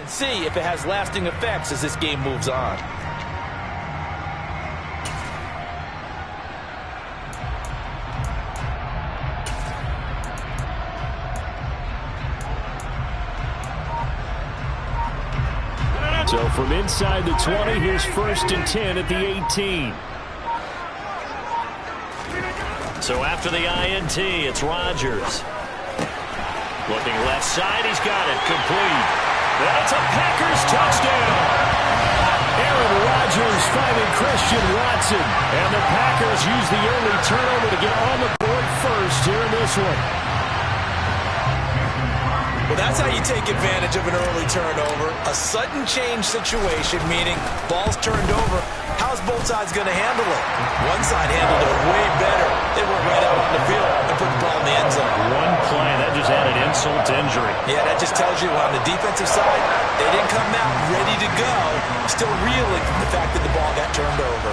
and see if it has lasting effects as this game moves on. So from inside the 20, here's 1st and 10 at the 18. So after the INT, it's Rodgers. Looking left side, he's got it, complete. That's a Packers touchdown. Aaron Rodgers finding Christian Watson. And the Packers use the early turnover to get on the board first here in this one. Well, that's how you take advantage of an early turnover. A sudden change situation, meaning ball's turned over. How's both sides going to handle it? One side handled it way better. They went right out on the field and put the ball in the end zone. One play, that just added insult to injury. Yeah, that just tells you on the defensive side, they didn't come out ready to go. Still reeling from the fact that the ball got turned over.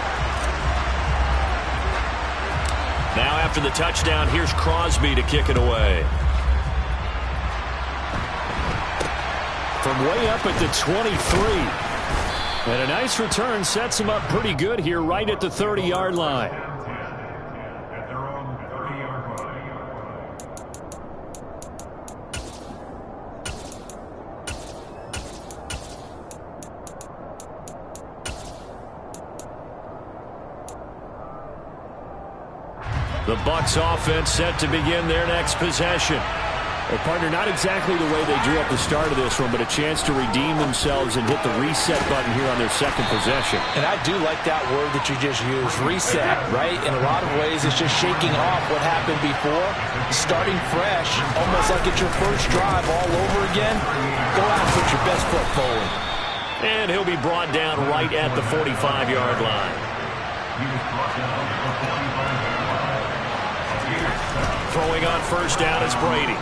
Now after the touchdown, here's Crosby to kick it away. From way up at the 23. And a nice return sets him up pretty good here right at the 30-yard line. The Bucs offense set to begin their next possession. Well, partner, not exactly the way they drew up the start of this one, but a chance to redeem themselves and hit the reset button here on their second possession. And I do like that word that you just used, reset, right? In a lot of ways, it's just shaking off what happened before, starting fresh, almost like it's your first drive all over again. Go out and put your best foot forward. And he'll be brought down right at the 45-yard line. Throwing on first down is Brady.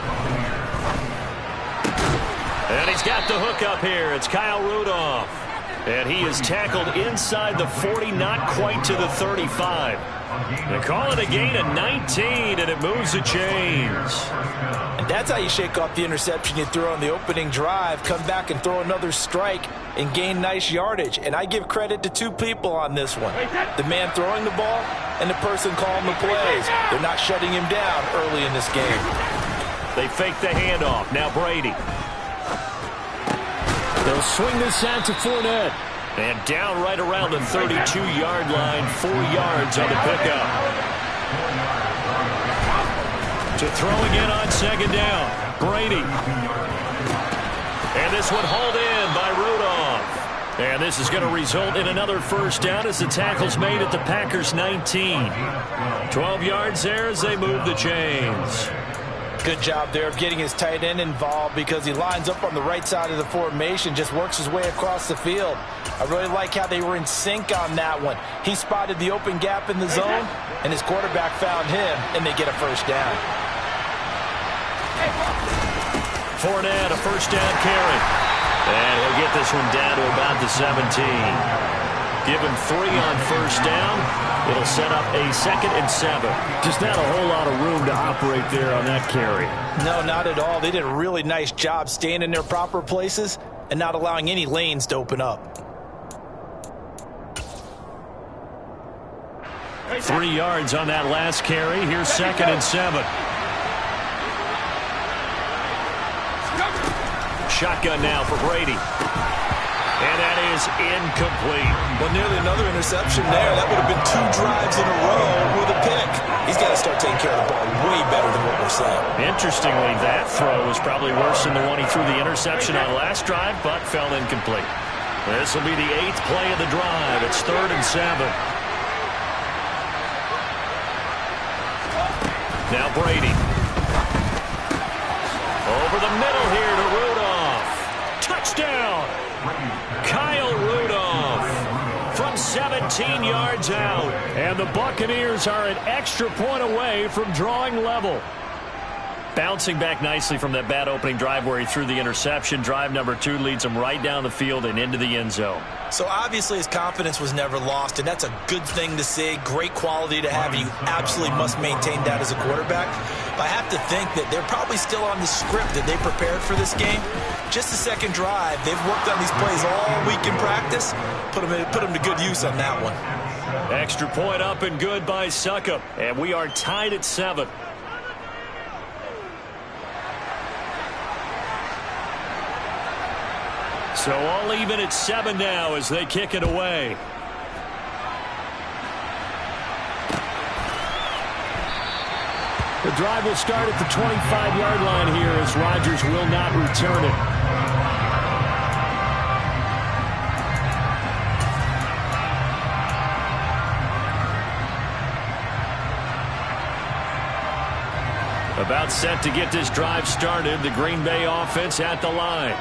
And he's got the hook up here. It's Kyle Rudolph. And he is tackled inside the 40, not quite to the 35. They call it a gain of 19, and it moves the chains. And that's how you shake off the interception you threw on the opening drive, come back and throw another strike and gain nice yardage. And I give credit to two people on this one. The man throwing the ball and the person calling the plays. They're not shutting him down early in this game. They fake the handoff. Now Brady. They'll swing this out to Fournette. And down right around the 32-yard line, 4 yards on the pickup. To throw again on second down, Brady. And this one hauled in by Rudolph. And this is going to result in another first down as the tackle's made at the Packers' 19. 12 yards there as they move the chains. Good job there of getting his tight end involved because he lines up on the right side of the formation, just works his way across the field. I really like how they were in sync on that one. He spotted the open gap in the zone, and his quarterback found him, and they get a first down. Fournette, a first down carry. And he'll get this one down to about the 17. Give him 3 on first down. It'll set up a 2nd and 7. Just not a whole lot of room to operate there on that carry. No, not at all. They did a really nice job staying in their proper places and not allowing any lanes to open up. 3 yards on that last carry. Here's 2nd and 7. Shotgun now for Brady. And that is incomplete. Well, nearly another interception there. That would have been 2 drives in a row with a pick. He's got to start taking care of the ball way better than what we're seeing. Interestingly, that throw was probably worse than the one he threw the interception on last drive, but fell incomplete. This will be the 8th play of the drive. It's 3rd and 7. Now Brady. Over the middle here to Rudolph. Touchdown! Kyle Rudolph from 17 yards out. And the Buccaneers are an extra point away from drawing level. Bouncing back nicely from that bad opening drive where he threw the interception. Drive number 2 leads him right down the field and into the end zone. So obviously his confidence was never lost, and that's a good thing to see. Great quality to have. You absolutely must maintain that as a quarterback. But I have to think that they're probably still on the script that they prepared for this game. Just the second drive, they've worked on these plays all week in practice. Put them to good use on that one. Extra point up and good by Succop. And we are tied at 7. So all even at 7 now as they kick it away. The drive will start at the 25-yard line here as Rodgers will not return it. About set to get this drive started, the Green Bay offense at the line.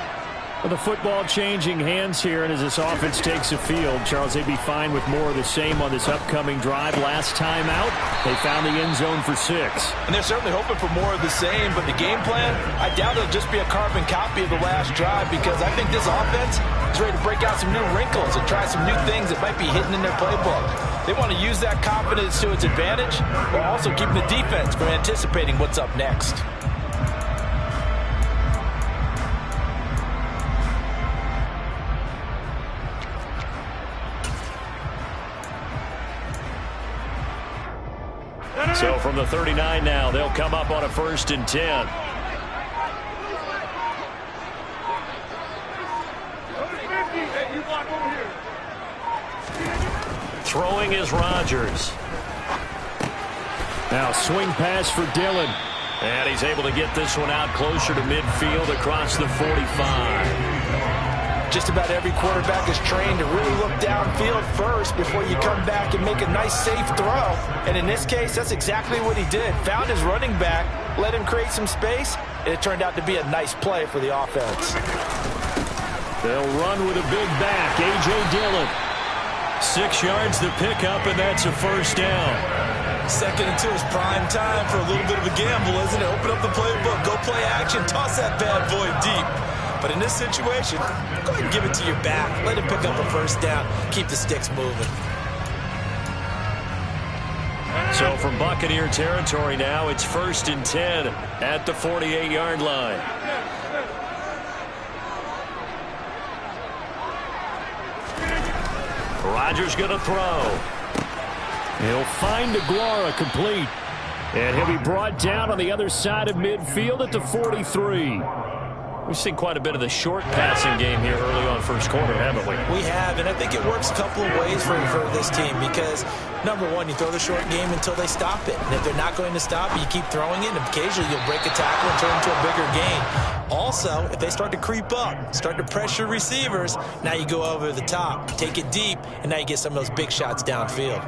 Well, the football changing hands here, and as this offense takes the field, Charles, they'd be fine with more of the same on this upcoming drive. Last time out, they found the end zone for 6. And they're certainly hoping for more of the same, but the game plan, I doubt it'll just be a carbon copy of the last drive, because I think this offense is ready to break out some new wrinkles and try some new things that might be hidden in their playbook. They want to use that confidence to its advantage, while also keeping the defense from anticipating what's up next. So from the 39 now, they'll come up on a 1st and 10. Throwing is Rodgers. Now swing pass for Dillon. And he's able to get this one out closer to midfield across the 45. Just about every quarterback is trained to really look downfield first before you come back and make a nice, safe throw. And in this case, that's exactly what he did. Found his running back, let him create some space, and it turned out to be a nice play for the offense. They'll run with a big back, A.J. Dillon. 6 yards the pickup, and that's a 1st down. 2nd and 2 is prime time for a little bit of a gamble, isn't it? Open up the playbook, go play action, toss that bad boy deep. But in this situation, go ahead and give it to your back. Let him pick up a 1st down. Keep the sticks moving. So from Buccaneer territory now, it's 1st and 10 at the 48-yard line. Rodgers going to throw. He'll find Aguara complete. And he'll be brought down on the other side of midfield at the 43. We've seen quite a bit of the short passing game here early on first quarter, haven't we? We have, and I think it works a couple of ways for this team because, number one, you throw the short game until they stop it. And if they're not going to stop it, you keep throwing it, and occasionally you'll break a tackle and turn it into a bigger gain. Also, if they start to creep up, start to pressure receivers, now you go over the top, take it deep, and now you get some of those big shots downfield.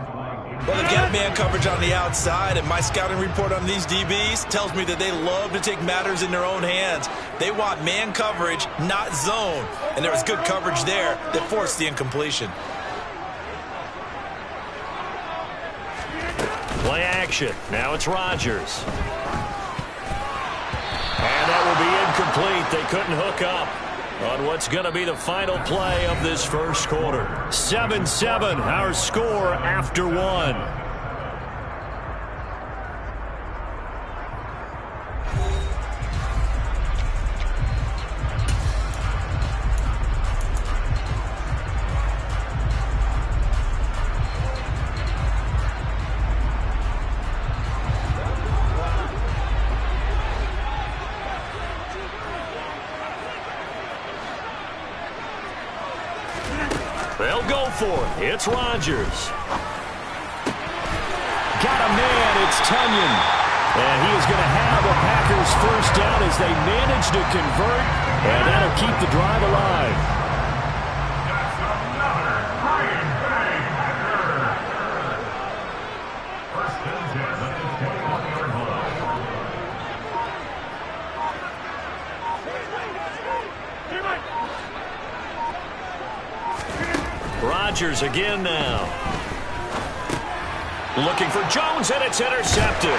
Well, they've got man coverage on the outside, and my scouting report on these DBs tells me that they love to take matters in their own hands. They want man coverage, not zone. And there was good coverage there that forced the incompletion. Play action. Now it's Rodgers. And that will be incomplete. They couldn't hook up on what's going to be the final play of this first quarter. 7-7, our score after 1. They'll go for it. It's Rodgers. Got a man. It's Tunyon. And he is going to have a Packers 1st down as they manage to convert. And that'll keep the drive alive. Rodgers again now. Looking for Jones, and it's intercepted.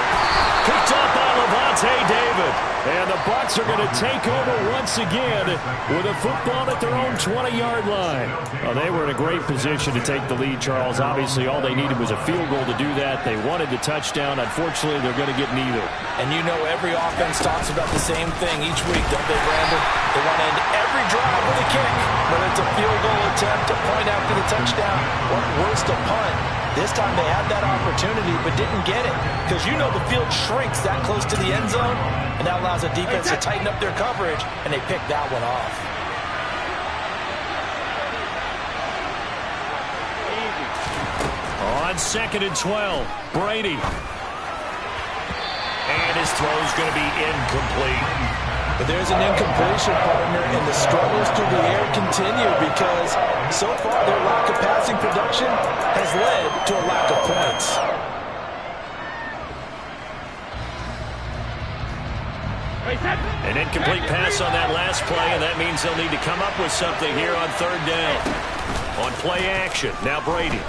Picked up by Levante David. And the Bucs are going to take over once again with a football at their own 20-yard line. Well, they were in a great position to take the lead, Charles. Obviously, all they needed was a field goal to do that. They wanted the touchdown. Unfortunately, they're going to get neither. And you know every offense talks about the same thing each week, don't they, Brandon? They want to end every drive with a kick, whether it's a field goal attempt, a point after the touchdown, or worse, a punt. This time they had that opportunity but didn't get it because you know the field shrinks that close to the end zone, and that allows the defense to tighten up their coverage, and they picked that one off. On 2nd and 12, Brady. And his throw is going to be incomplete. But there's an incompletion, partner, and the struggles through the air continue because so far their lack of passing production has led to a lack of points. An incomplete pass on that last play, and that means they'll need to come up with something here on 3rd down. On play action, now Brady.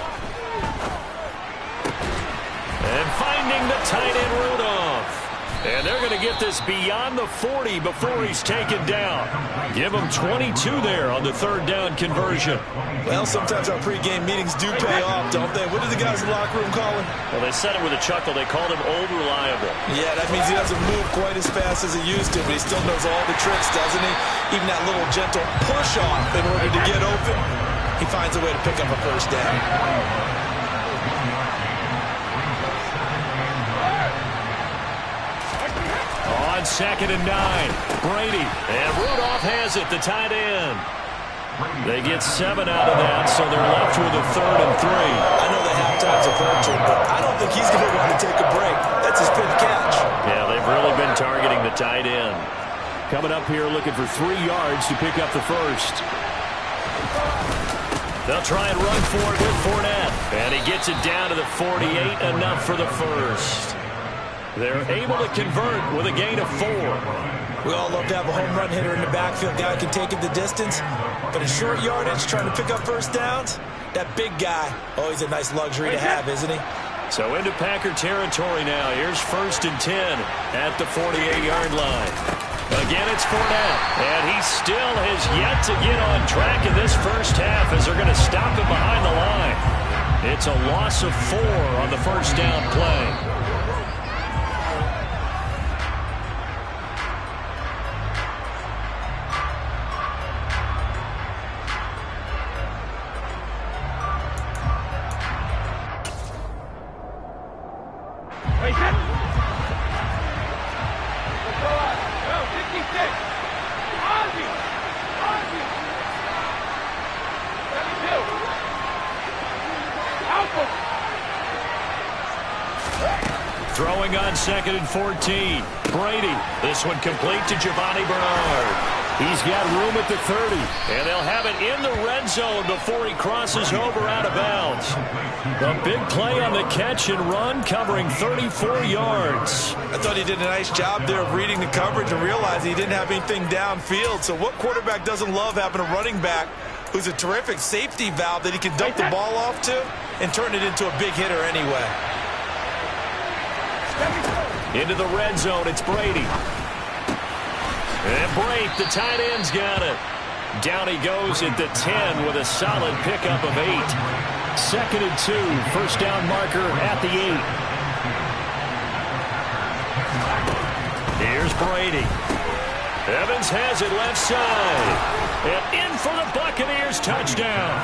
And finding the tight end Rudolph. And they're going to get this beyond the 40 before he's taken down. Give him 22 there on the 3rd down conversion. Well, sometimes our pregame meetings do pay off, don't they? What did the guys in the locker room call him? Well, they said it with a chuckle. They called him old reliable. Yeah, that means he doesn't move quite as fast as he used to, but he still knows all the tricks, doesn't he? Even that little gentle push-off in order to get open, he finds a way to pick up a 1st down. On 2nd and 9, Brady. And Rudolph has it, the tight end. They get 7 out of that, so they're left with a 3rd and 3. I know the halftime's approaching, but I don't think he's going to want to take a break. That's his 5th catch. Yeah, they've really been targeting the tight end. Coming up here looking for 3 yards to pick up the 1st. They'll try and run for it with Fournette. And he gets it down to the 48, enough for the 1st. They're able to convert with a gain of 4. We all love to have a home run hitter in the backfield. Guy can take it the distance. But in short yardage, trying to pick up 1st downs, that big guy, always a nice luxury to have, isn't he? So into Packer territory now. Here's 1st and 10 at the 48-yard line. Again, it's Fournette. And he still has yet to get on track in this 1st half as they're going to stop him behind the line. It's a loss of 4 on the 1st down play. Throwing on 2nd and 14. Brady. This one complete to Giovanni Bernard. He's got room at the 30. And they'll have it in the red zone before he crosses over out of bounds. A big play on the catch and run, covering 34 yards. I thought he did a nice job there of reading the coverage and realizing he didn't have anything downfield. So what quarterback doesn't love having a running back who's a terrific safety valve that he can dump the ball off to and turn it into a big hitter anyway? Into the red zone, it's Brady. And Brate, the tight end's got it. Down he goes at the 10 with a solid pickup of 8. 2nd and 2, 1st down marker at the 8. Here's Brady. Evans has it left side. And in for the Buccaneers touchdown.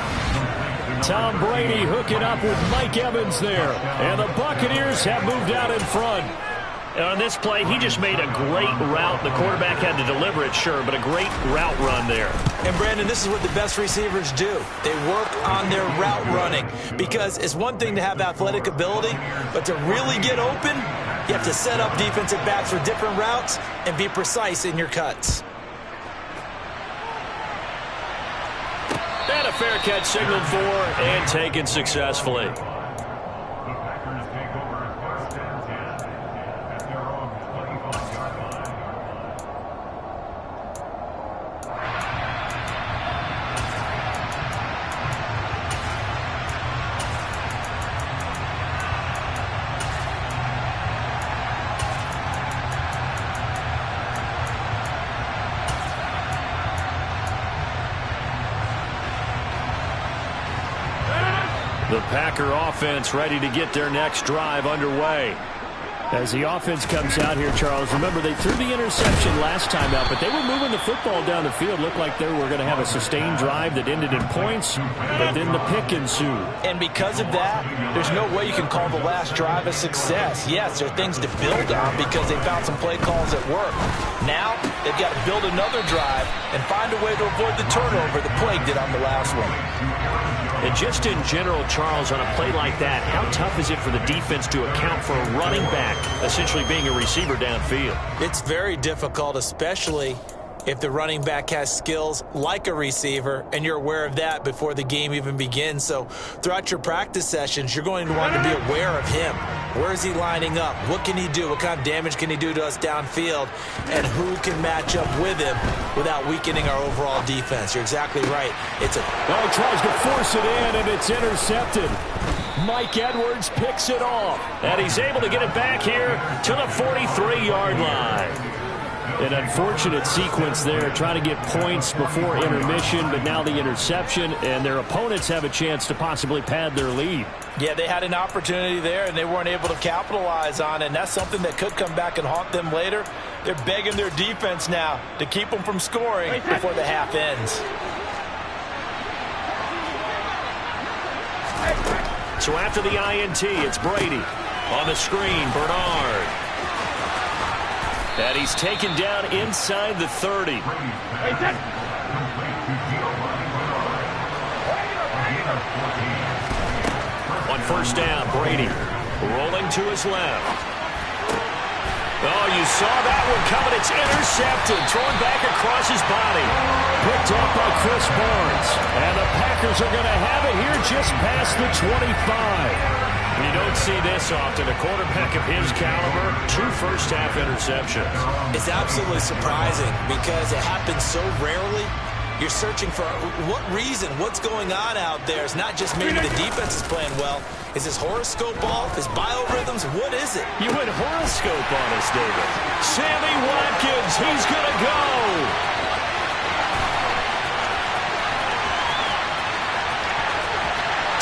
Tom Brady hooking up with Mike Evans there. And the Buccaneers have moved out in front. On this play, he just made a great route. The quarterback had to deliver it, sure, but a great route run there. And, Brandon, this is what the best receivers do. They work on their route running because it's one thing to have athletic ability, but to really get open, you have to set up defensive backs for different routes and be precise in your cuts. And a fair catch signaled for and taken successfully. The Packer offense ready to get their next drive underway. As the offense comes out here, Charles, remember they threw the interception last time out, but they were moving the football down the field. Looked like they were going to have a sustained drive that ended in points, but then the pick ensued. And because of that, there's no way you can call the last drive a success. Yes, there are things to build on because they found some play calls that work. Now, they've got to build another drive and find a way to avoid the turnover the play did on the last one. And just in general, Charles, on a play like that, how tough is it for the defense to account for a running back essentially being a receiver downfield? It's very difficult, especially if the running back has skills like a receiver, and you're aware of that before the game even begins. So throughout your practice sessions, you're going to want to be aware of him. Where is he lining up? What can he do? What kind of damage can he do to us downfield? And who can match up with him without weakening our overall defense? You're exactly right. He tries to force it in, and it's intercepted. Mike Edwards picks it off, and he's able to get it back here to the 43-yard line. An unfortunate sequence there, trying to get points before intermission, but now the interception, and their opponents have a chance to possibly pad their lead. Yeah, they had an opportunity there, and they weren't able to capitalize on it, and that's something that could come back and haunt them later. They're begging their defense now to keep them from scoring before the half ends. So after the INT, it's Brady. On the screen, Bernard. And he's taken down inside the 30. On first down, Brady rolling to his left. Oh, you saw that one coming. It's intercepted. Thrown back across his body. Picked up by Chris Barnes. And the Packers are going to have it here just past the 25. You don't see this often. A quarterback of his caliber, 2 first-half interceptions. It's absolutely surprising because it happens so rarely. You're searching for what reason, what's going on out there. It's not just maybe the defense is playing well. Is his horoscope off? His biorhythms? What is it? You went horoscope on us, David. Sammy Watkins, he's going to go.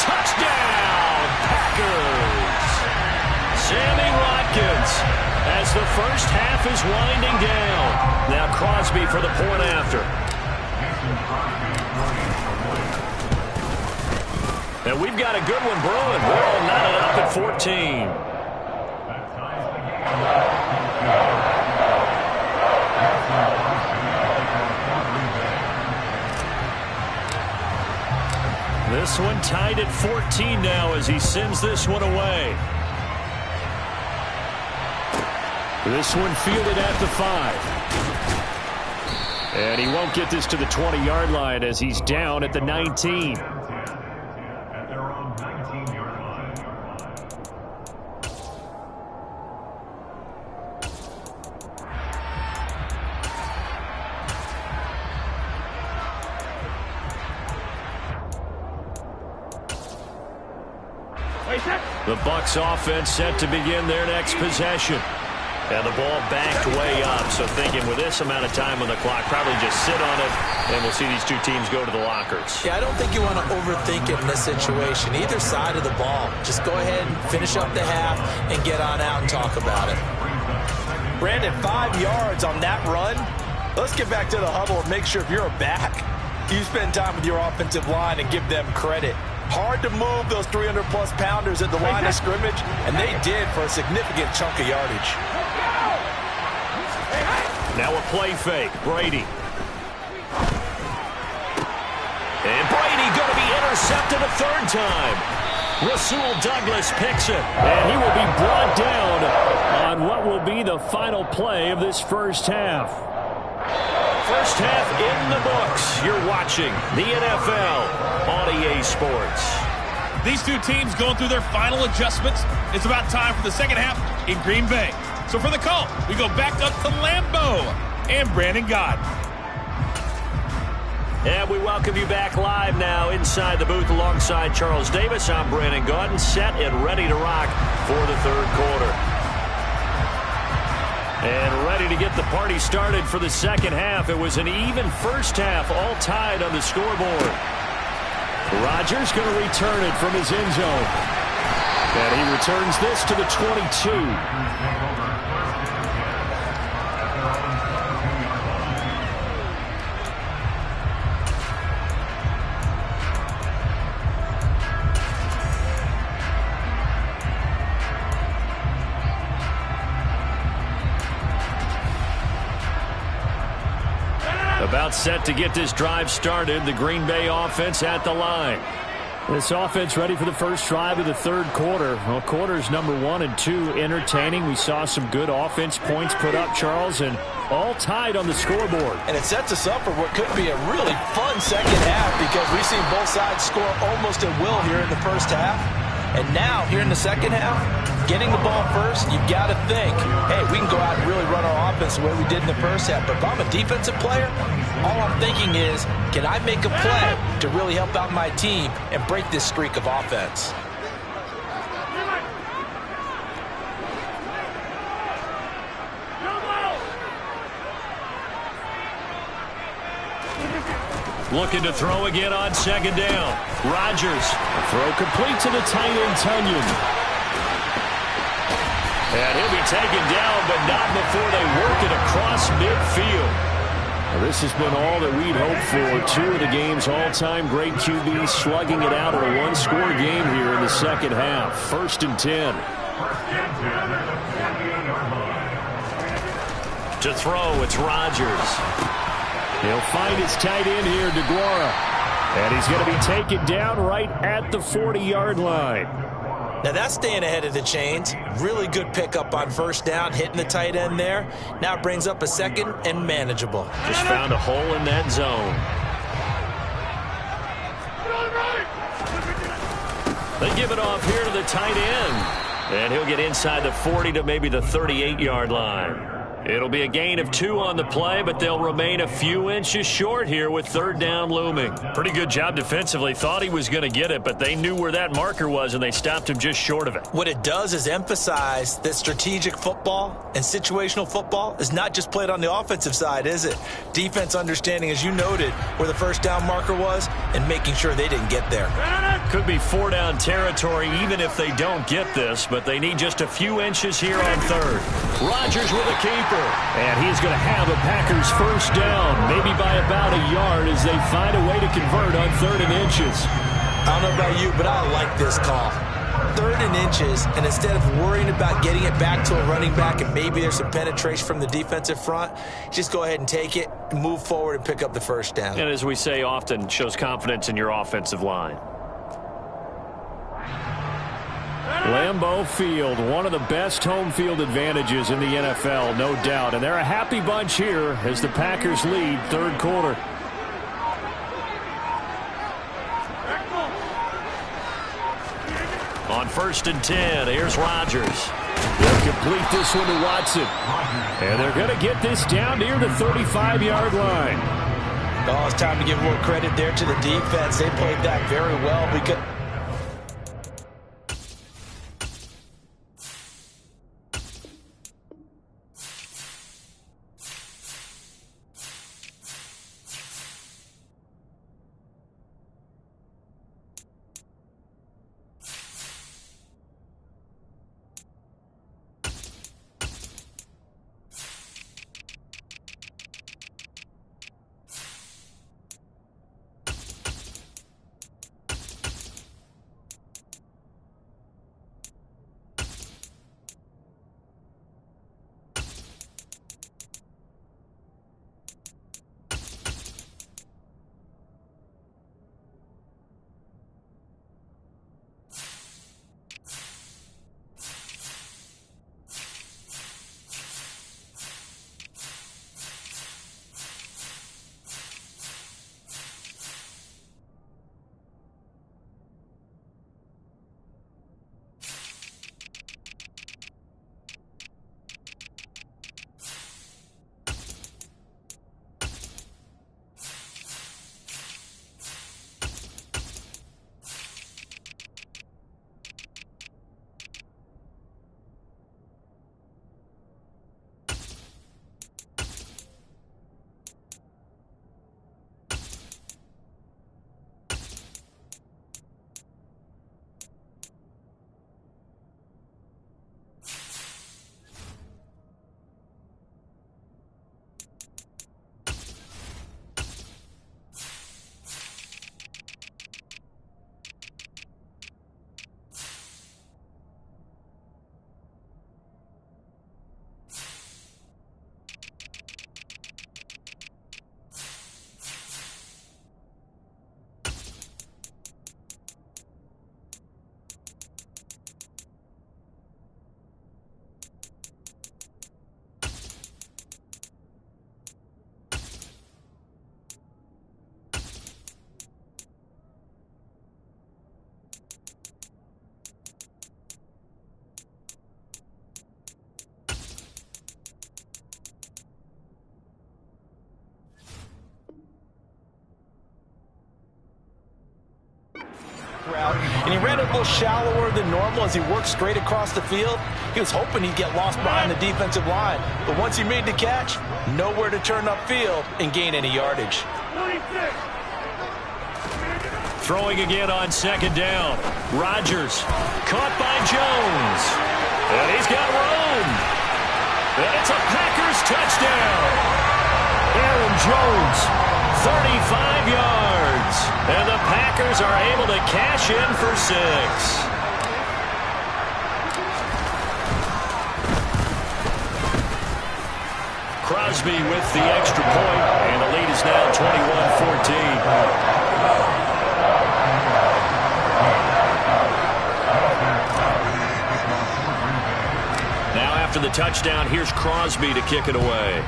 Touchdown, Packers. Sammy Watkins as the first half is winding down. Now Crosby for the point after. And we've got a good one brewing. We're all knotted up at 14. This one tied at 14 now as he sends this one away. This one fielded at the 5. And he won't get this to the 20-yard line as he's down at the 19. The Bucs offense set to begin their next possession. And the ball backed way up, so thinking with this amount of time on the clock, probably just sit on it, and we'll see these two teams go to the lockers. Yeah, I don't think you want to overthink it in this situation. Either side of the ball. Just go ahead and finish up the half and get on out and talk about it. Brandon, 5 yards on that run. Let's get back to the huddle and make sure if you're a back, you spend time with your offensive line and give them credit. Hard to move those 300-plus pounders at the line of scrimmage, and they did for a significant chunk of yardage. Now a play fake. Brady. And Brady going to be intercepted a third time. Rasul Douglas picks it, and he will be brought down on what will be the final play of this first half. First half in the books. You're watching the NFL on EA Sports. These two teams going through their final adjustments. It's about time for the second half in Green Bay. So for the call, we go back up to Lambeau and Brandon Gaudin. And we welcome you back live now inside the booth alongside Charles Davis. I'm Brandon Gaudin, set and ready to rock for the third quarter. And ready to get the party started for the second half. It was an even first half, all tied on the scoreboard. Rodgers going to return it from his end zone. And he returns this to the 22. About set to get this drive started. The Green Bay offense at the line. This offense ready for the first drive of the third quarter. Well, quarters number 1 and 2 entertaining. We saw some good offense points put up, Charles, and all tied on the scoreboard. And it sets us up for what could be a really fun second half because we've seen both sides score almost at will here in the first half. And now, here in the second half, getting the ball first, you've got to think, hey, we can go out and really run our offense the way we did in the first half. But if I'm a defensive player, all I'm thinking is, can I make a play to really help out my team and break this streak of offense? Looking to throw again on second down. Rodgers. Throw complete to the tight end, Tunyon. And he'll be taken down, but not before they work it across midfield. Well, this has been all that we'd hoped for. 2 of the game's all-time great QBs slugging it out in a one-score game here in the second half. 1st and 10. To throw, it's Rodgers. He'll find his tight end here, DeGuara. And he's going to be taken down right at the 40-yard line. Now that's staying ahead of the chains. Really good pickup on first down, hitting the tight end there. Now it brings up a second and manageable. Just found a hole in that zone. They give it off here to the tight end. And he'll get inside the 40 to maybe the 38-yard line. It'll be a gain of 2 on the play, but they'll remain a few inches short here with third down looming. Pretty good job defensively. Thought he was going to get it, but they knew where that marker was, and they stopped him just short of it. What it does is emphasize that strategic football and situational football is not just played on the offensive side, is it? Defense understanding, as you noted, where the first down marker was and making sure they didn't get there. Could be 4-down territory even if they don't get this, but they need just a few inches here on third. Rodgers with a keeper. And he's going to have a Packers first down, maybe by about a yard as they find a way to convert on 3rd and inches. I don't know about you, but I like this call. 3rd and inches, and instead of worrying about getting it back to a running back and maybe there's some penetration from the defensive front, just go ahead and take it, move forward, and pick up the first down. And as we say often, shows confidence in your offensive line. Lambeau Field, one of the best home field advantages in the NFL, no doubt. And they're a happy bunch here as the Packers lead third quarter. On 1st and 10, here's Rodgers. They'll complete this one to Watson. And they're going to get this down near the 35-yard line. Oh, it's time to give more credit there to the defense. They played that very well because route, and he ran a little shallower than normal as he worked straight across the field. He was hoping he'd get lost behind the defensive line, but once he made the catch, nowhere to turn upfield and gain any yardage. Throwing again on second down. Rodgers caught by Jones. And he's got room. And it's a Packers touchdown. Aaron Jones, 35 yards. And the Packers are able to cash in for 6. Crosby with the extra point, and the lead is now 21-14. Now after the touchdown, here's Crosby to kick it away.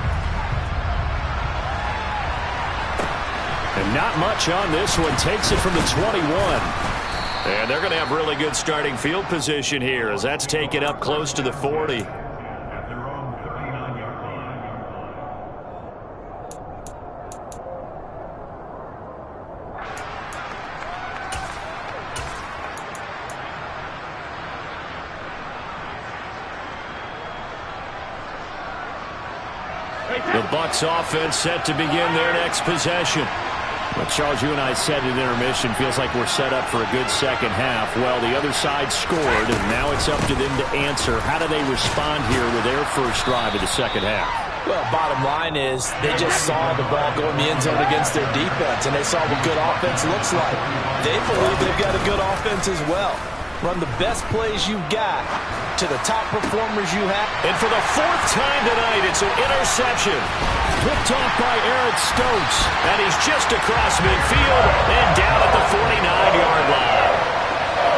And not much on this one. Takes it from the 21. And they're going to have really good starting field position here as that's taken up close to the 40. The Bucs offense set to begin their next possession. Well, Charles, you and I said at intermission, feels like we're set up for a good second half. Well, the other side scored, and now it's up to them to answer. How do they respond here with their first drive of the second half? Well, bottom line is they just saw the ball go in the end zone against their defense, and they saw what good offense looks like. They believe they've got a good offense as well. Run the best plays you've got to the top performers you have. And for the 4th time tonight, it's an interception. Picked off by Eric Stokes. And he's just across midfield and down at the 49-yard line.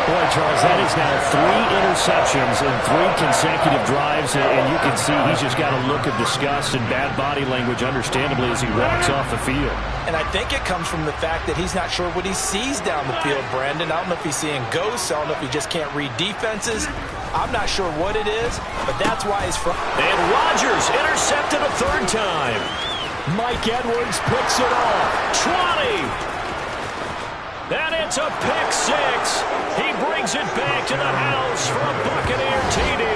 Boy, Charles, that is now 3 interceptions in 3 consecutive drives. And you can see he's just got a look of disgust and bad body language, understandably, as he walks off the field. And I think it comes from the fact that he's not sure what he sees down the field, Brandon. I don't know if he's seeing ghosts. I don't know if he just can't read defenses. I'm not sure what it is, but that's why he's from. And Rodgers intercepted a 3rd time. Mike Edwards picks it off. 20. And it's a pick 6. He brings it back to the house for a Buccaneer TD.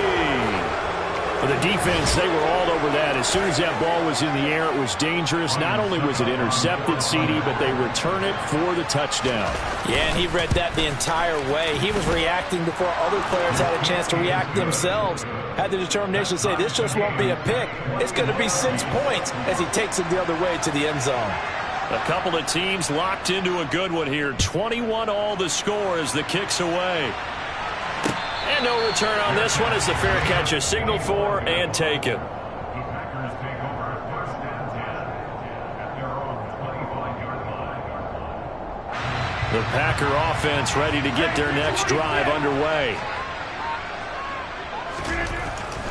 For the defense, they were all over that. As soon as that ball was in the air, it was dangerous. Not only was it intercepted, CD, but they return it for the touchdown. Yeah, and he read that the entire way. He was reacting before other players had a chance to react themselves. Had the determination to say, this just won't be a pick. It's going to be 6 points as he takes it the other way to the end zone. A couple of teams locked into a good one here. 21 all the score as the kick's away. And no return on this one as the fair catch is signaled for and taken. The Packer offense ready to get their next drive underway.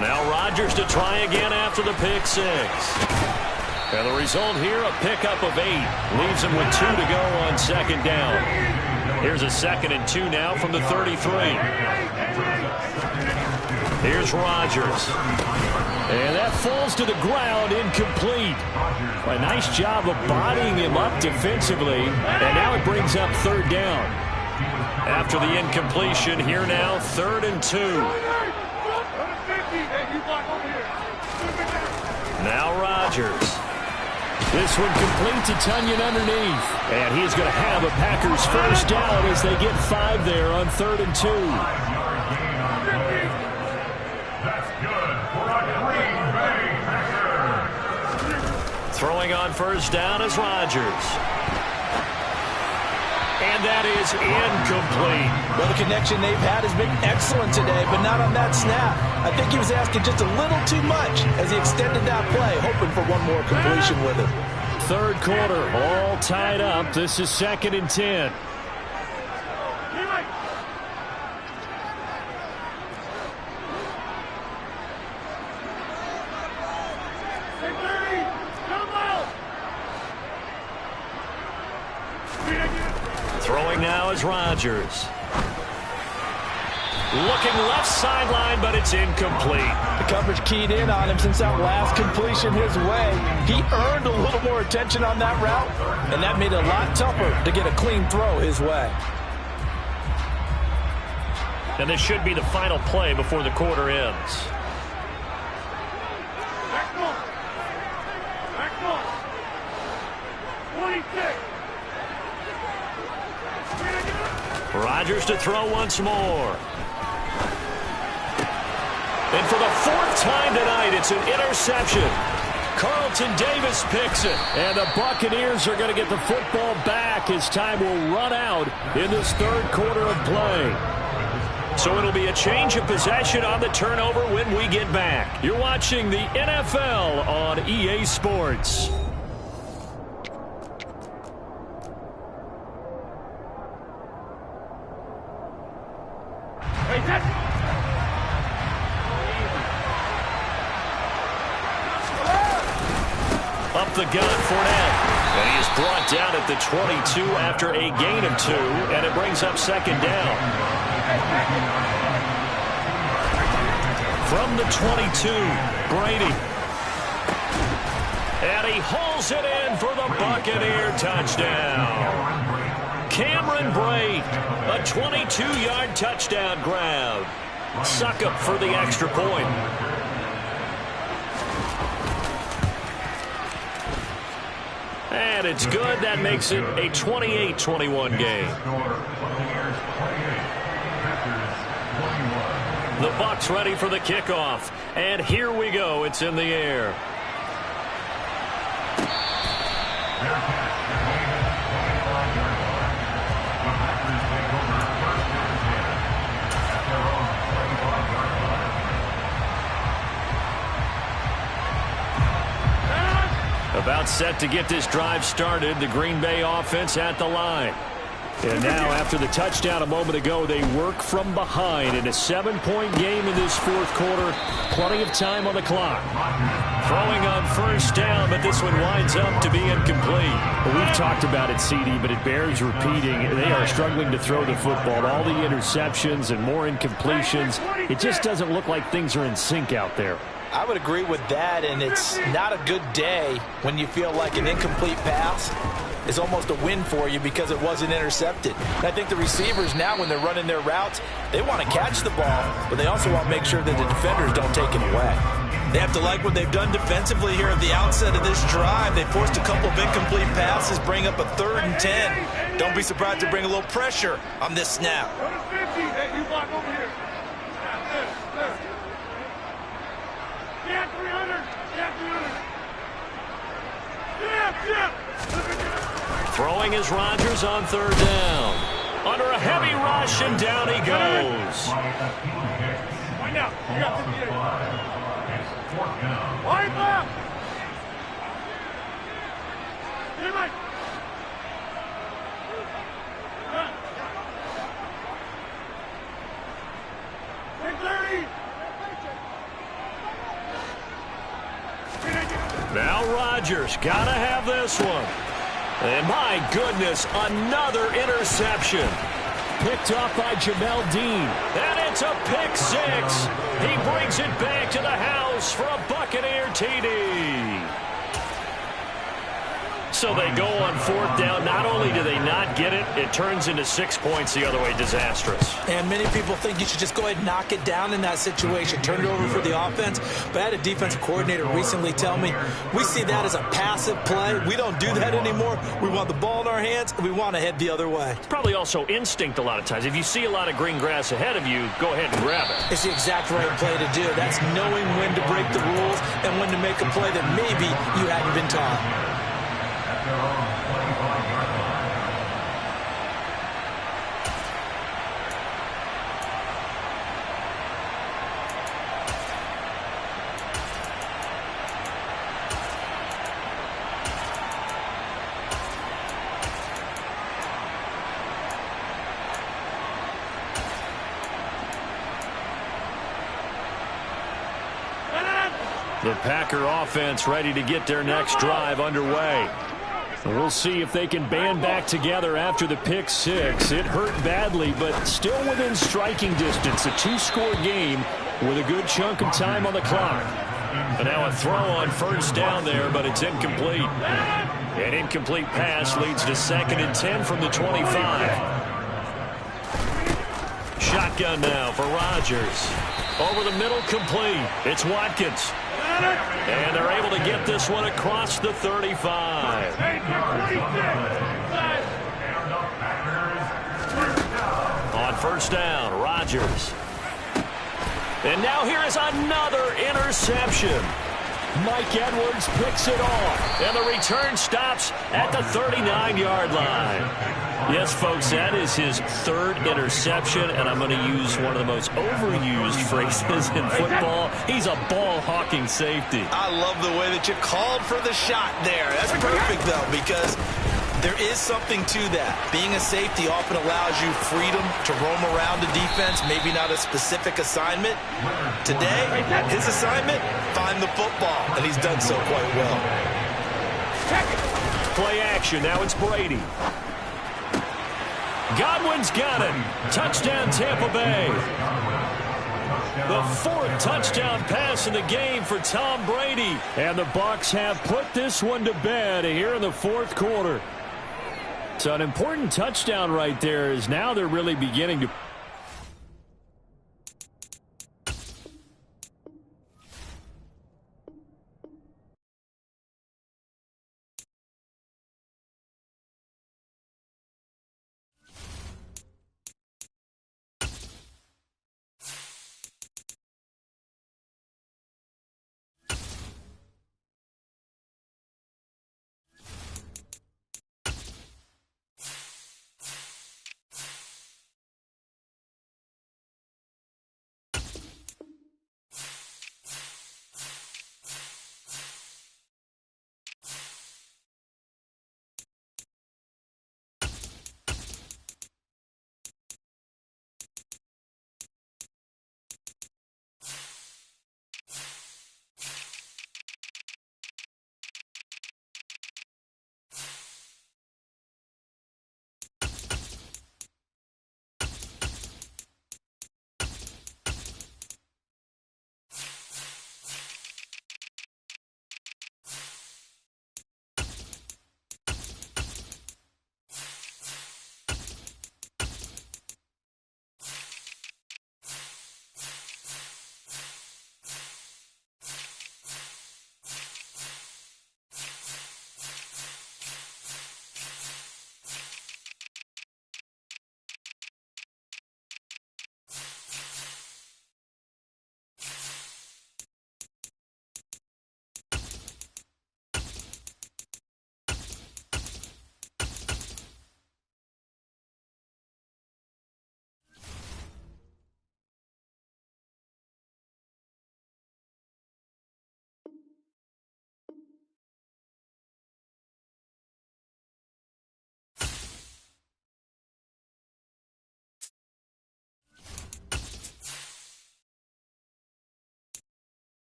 Now Rodgers to try again after the pick 6. And the result here, a pickup of 8. Leaves him with 2 to go on second down. Here's a 2nd and 2 now from the 33. Here's Rodgers. And that falls to the ground, incomplete. A nice job of bodying him up defensively. And now it brings up 3rd down. After the incompletion, here now, 3rd and 2. Now Rodgers. This one complete to Tunyon underneath. And he's going to have a Packers first down as they get 5 there on 3rd and 2. That's good for a Green Bay Packer. Throwing on first down is Rodgers. And that is incomplete. Well, the connection they've had has been excellent today, but not on that snap. I think he was asking just a little too much as he extended that play, hoping for one more completion with it. 3rd quarter, all tied up. This is 2nd and 10. Throwing now is Rodgers. Looking left sideline, but it's incomplete. The coverage keyed in on him since that last completion his way. He earned a little more attention on that route, and that made it a lot tougher to get a clean throw his way. And this should be the final play before the quarter ends. Rodgers to throw once more. And for the fourth time tonight, it's an interception. Carlton Davis picks it. And the Buccaneers are going to get the football back as time will run out in this third quarter of play. So it'll be a change of possession on the turnover when we get back. You're watching the NFL on EA Sports. Up the gun, Fournette. And he is brought down at the 22 after a gain of 2, and it brings up second down. From the 22, Brady. And he hauls it in for the Buccaneer touchdown. Cameron Brate, a 22-yard touchdown grab. Succop for the extra point. And it's good. That makes it a 28-21 game. The Bucs ready for the kickoff. And here we go. It's in the air. About set to get this drive started. The Green Bay offense at the line. And now, after the touchdown a moment ago, they work from behind in a 7-point game in this fourth quarter. Plenty of time on the clock. Throwing on first down, but this one winds up to be incomplete. Well, we've talked about it, CD, but it bears repeating. They are struggling to throw the football. All the interceptions and more incompletions. It just doesn't look like things are in sync out there. I would agree with that, and it's not a good day when you feel like an incomplete pass is almost a win for you because it wasn't intercepted. And I think the receivers now, when they're running their routes, they want to catch the ball, but they also want to make sure that the defenders don't take it away. They have to like what they've done defensively here at the outset of this drive. They forced a couple of incomplete passes, bring up a 3rd and 10. Don't be surprised to bring a little pressure on this snap. Throwing is Rodgers on 3rd down. Under a heavy rush, and down he goes. Now Rodgers, gotta have this one. And my goodness, another interception. Picked off by Jamel Dean. And it's a pick 6. He brings it back to the house for a Buccaneer TD. So they go on 4th down. Not only do they not get it, it turns into 6 points the other way. Disastrous. And many people think you should just go ahead and knock it down in that situation. Turn it over for the offense. But I had a defensive coordinator recently tell me, we see that as a passive play. We don't do that anymore. We want the ball in our hands, and we want to head the other way. It's probably also instinct a lot of times. If you see a lot of green grass ahead of you, go ahead and grab it. It's the exact right play to do. That's knowing when to break the rules and when to make a play that maybe you hadn't been taught. The Packer offense ready to get their next drive underway. We'll see if they can band back together after the pick 6. It hurt badly, but still within striking distance. A 2-score game with a good chunk of time on the clock. And now a throw on 1st down there, but it's incomplete. An incomplete pass leads to 2nd and 10 from the 25. Shotgun shotgun now for Rodgers. Over the middle, complete. It's Watkins. And they're able to get this one across the 35. On first down, Rodgers. And now here is another interception. Mike Edwards picks it off. And the return stops at the 39-yard line. Yes, folks, that is his third interception, and I'm going to use one of the most overused phrases in football. He's a ball-hawking safety. I love the way that you called for the shot there. That's perfect, though, because there is something to that. Being a safety often allows you freedom to roam around the defense, maybe not a specific assignment. Today, his assignment, find the football, and he's done so quite well. Play action. Now it's Brady. Godwin's got it. Touchdown, Tampa Bay. The fourth touchdown pass in the game for Tom Brady. And the Bucs have put this one to bed here in the fourth quarter. So an important touchdown right there is now they're really beginning to...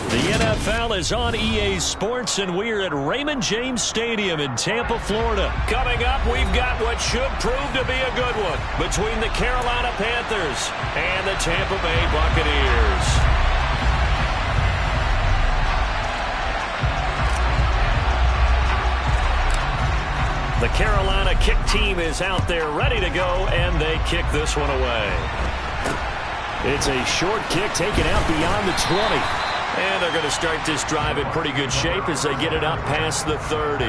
The NFL is on EA Sports, and we're at Raymond James Stadium in Tampa, Florida. Coming up, we've got what should prove to be a good one between the Carolina Panthers and the Tampa Bay Buccaneers. The Carolina kick team is out there ready to go, and they kick this one away. It's a short kick taken out beyond the 20. And they're going to start this drive in pretty good shape as they get it up past the 30.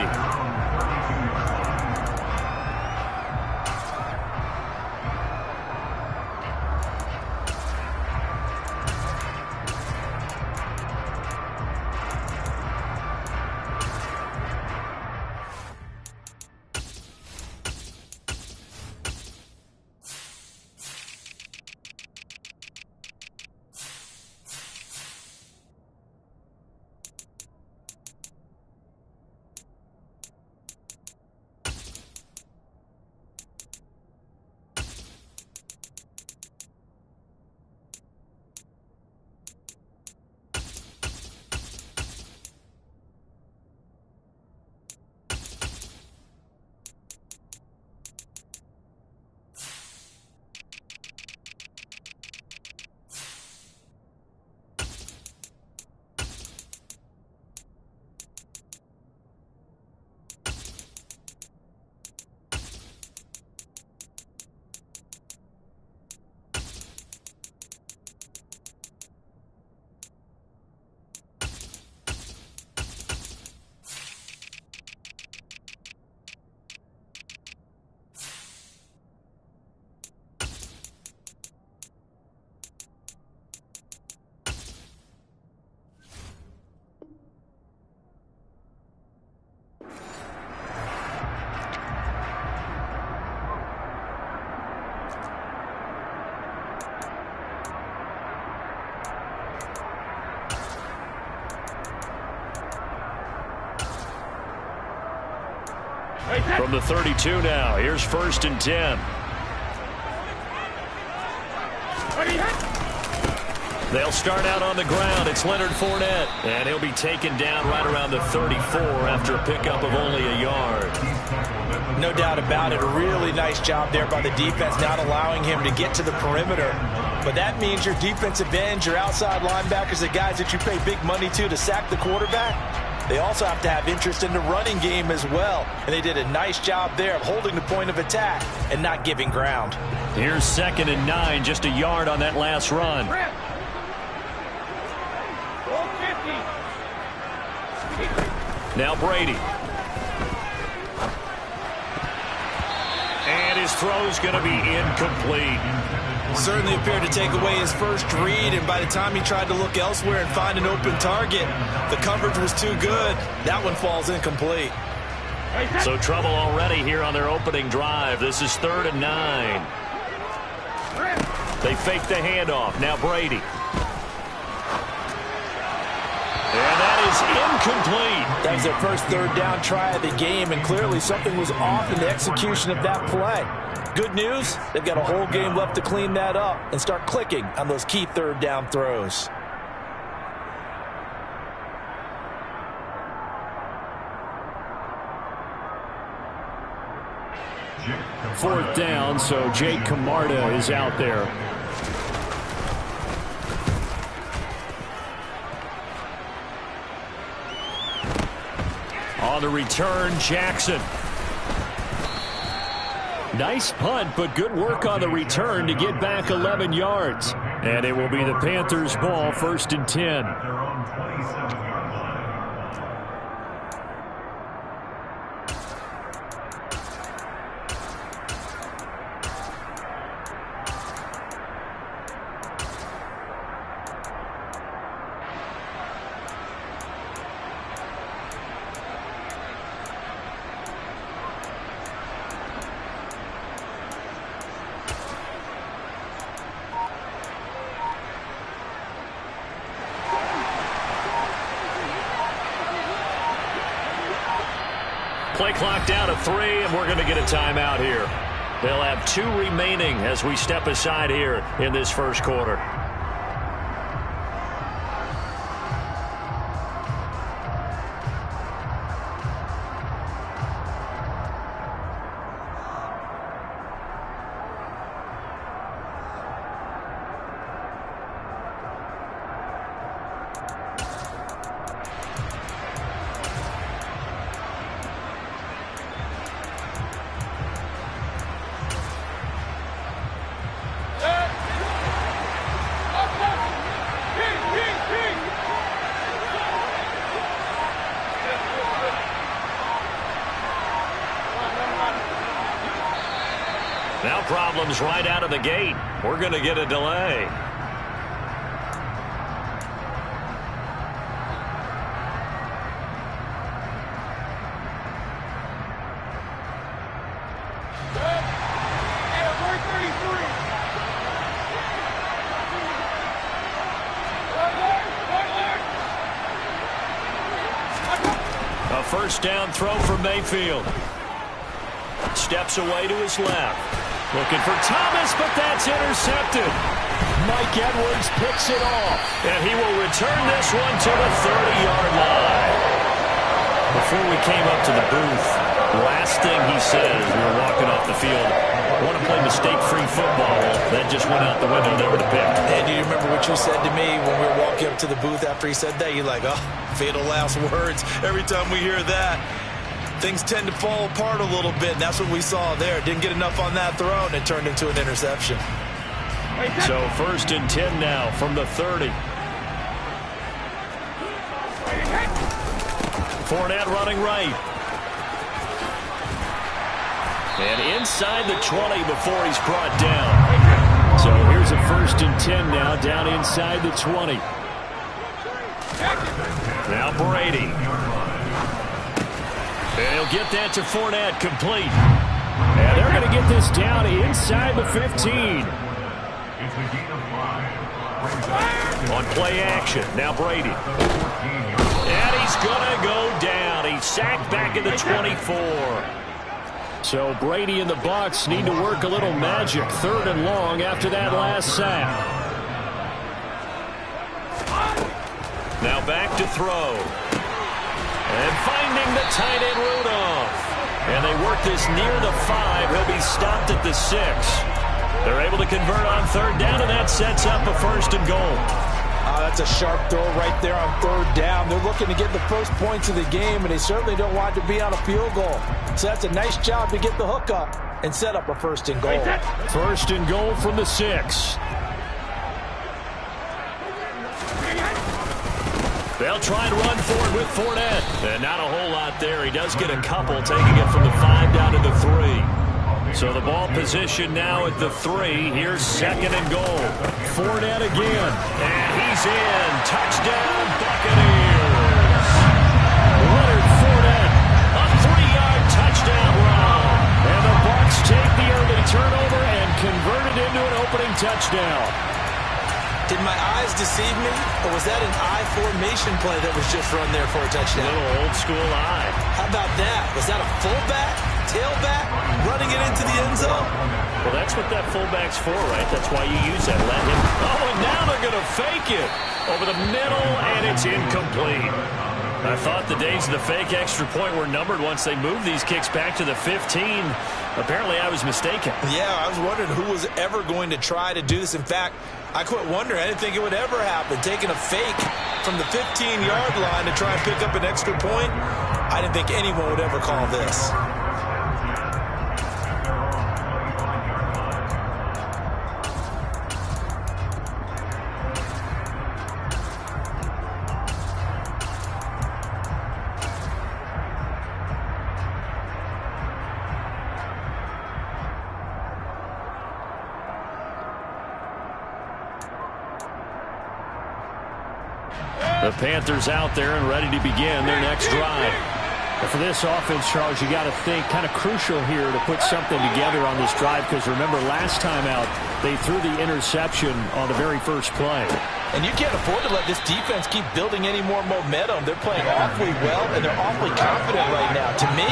From the 32 now, here's 1st and 10. They'll start out on the ground. It's Leonard Fournette, and he'll be taken down right around the 34 after a pickup of only a yard. No doubt about it. A really nice job there by the defense, not allowing him to get to the perimeter. But that means your defensive ends, your outside linebackers, the guys that you pay big money to sack the quarterback, they also have to have interest in the running game as well. And they did a nice job there of holding the point of attack and not giving ground. Here's 2nd and 9, just a yard on that last run. Now Brady. And his throw's going to be incomplete. Certainly appeared to take away his first read, and by the time he tried to look elsewhere and find an open target, the coverage was too good. That one falls incomplete. So trouble already here on their opening drive. This is 3rd and 9. They fake the handoff. Now Brady. And that is incomplete. That was their first 3rd down try of the game, and clearly something was off in the execution of that play. Good news, they've got a whole game left to clean that up and start clicking on those key 3rd down throws. Fourth down, so Jake Camarda is out there. On the return, Jackson. Nice punt, but good work on the return to get back 11 yards. And it will be the Panthers' ball, 1st and 10. Play clock down to 3, and we're going to get a timeout here. They'll have 2 remaining as we step aside here in this first quarter. Now problems right out of the gate. We're going to get a delay. A first down throw for Mayfield. Steps away to his left. Looking for Thomas, but that's intercepted. Mike Edwards picks it off. And he will return this one to the 30-yard line. Before we came up to the booth, last thing he said as we were walking off the field, I want to play mistake-free football. That just went out the window, never to pick. And do you remember what you said to me when we were walking up to the booth after he said that? You're like, oh, fatal last words. Every time we hear that, things tend to fall apart a little bit, and that's what we saw there. Didn't get enough on that throw, and it turned into an interception. So 1st and 10 now from the 30. Fournette running right. And inside the 20 before he's brought down. So here's a 1st and 10 now, down inside the 20. Now Brady. And he'll get that to Fournette, complete. And they're going to get this down inside the 15. On play action, now Brady. And he's going to go down. He's sacked back at the 24. So Brady and the Bucs need to work a little magic. 3rd and long after that last sack. Now back to throw. And finding the tight end Rudolph. And they work this near the 5. He'll be stopped at the 6. They're able to convert on 3rd down, and that sets up a 1st and goal. That's a sharp throw right there on 3rd down. They're looking to get the first points of the game, and they certainly don't want to be on a field goal. So that's a nice job to get the hook up and set up a 1st and goal. 1st and goal from the 6. They'll try and run forward with Fournette. And not a whole lot there. He does get a couple, taking it from the 5 down to the 3. So the ball position now at the 3. Here's 2nd and goal. Fournette again. And he's in. Touchdown, Buccaneers. Leonard Fournette. A 3-yard touchdown run. And the Bucs take the early turnover and convert it into an opening touchdown. Did my eyes deceive me, or was that an I formation play that was just run there for a touchdown? A little old school eye. How about that? Was that a fullback, tailback, running it into the end zone? Well, that's what that fullback's for, right? That's why you use that. Let him. Oh, and now they're going to fake it over the middle, and it's incomplete. I thought the days of the fake extra point were numbered once they moved these kicks back to the 15. Apparently, I was mistaken. Yeah, I was wondering who was ever going to try to do this. In fact, I quit wondering. I didn't think it would ever happen. Taking a fake from the 15-yard line to try and pick up an extra point, I didn't think anyone would ever call this. The Panthers out there and ready to begin their next drive. And for this offense, Charles, you got to think kind of crucial here to put something together on this drive, because remember last time out they threw the interception on the very first play. And you can't afford to let this defense keep building any more momentum. They're playing awfully well, and they're awfully confident right now. To me,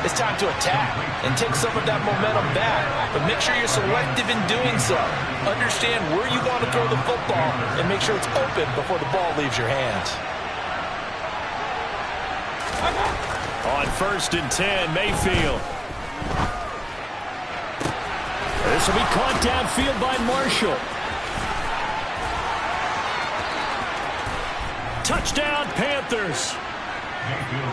it's time to attack and take some of that momentum back. But make sure you're selective in doing so. Understand where you want to throw the football and make sure it's open before the ball leaves your hands. On 1st and 10, Mayfield. This will be caught downfield by Marshall. Touchdown, Panthers.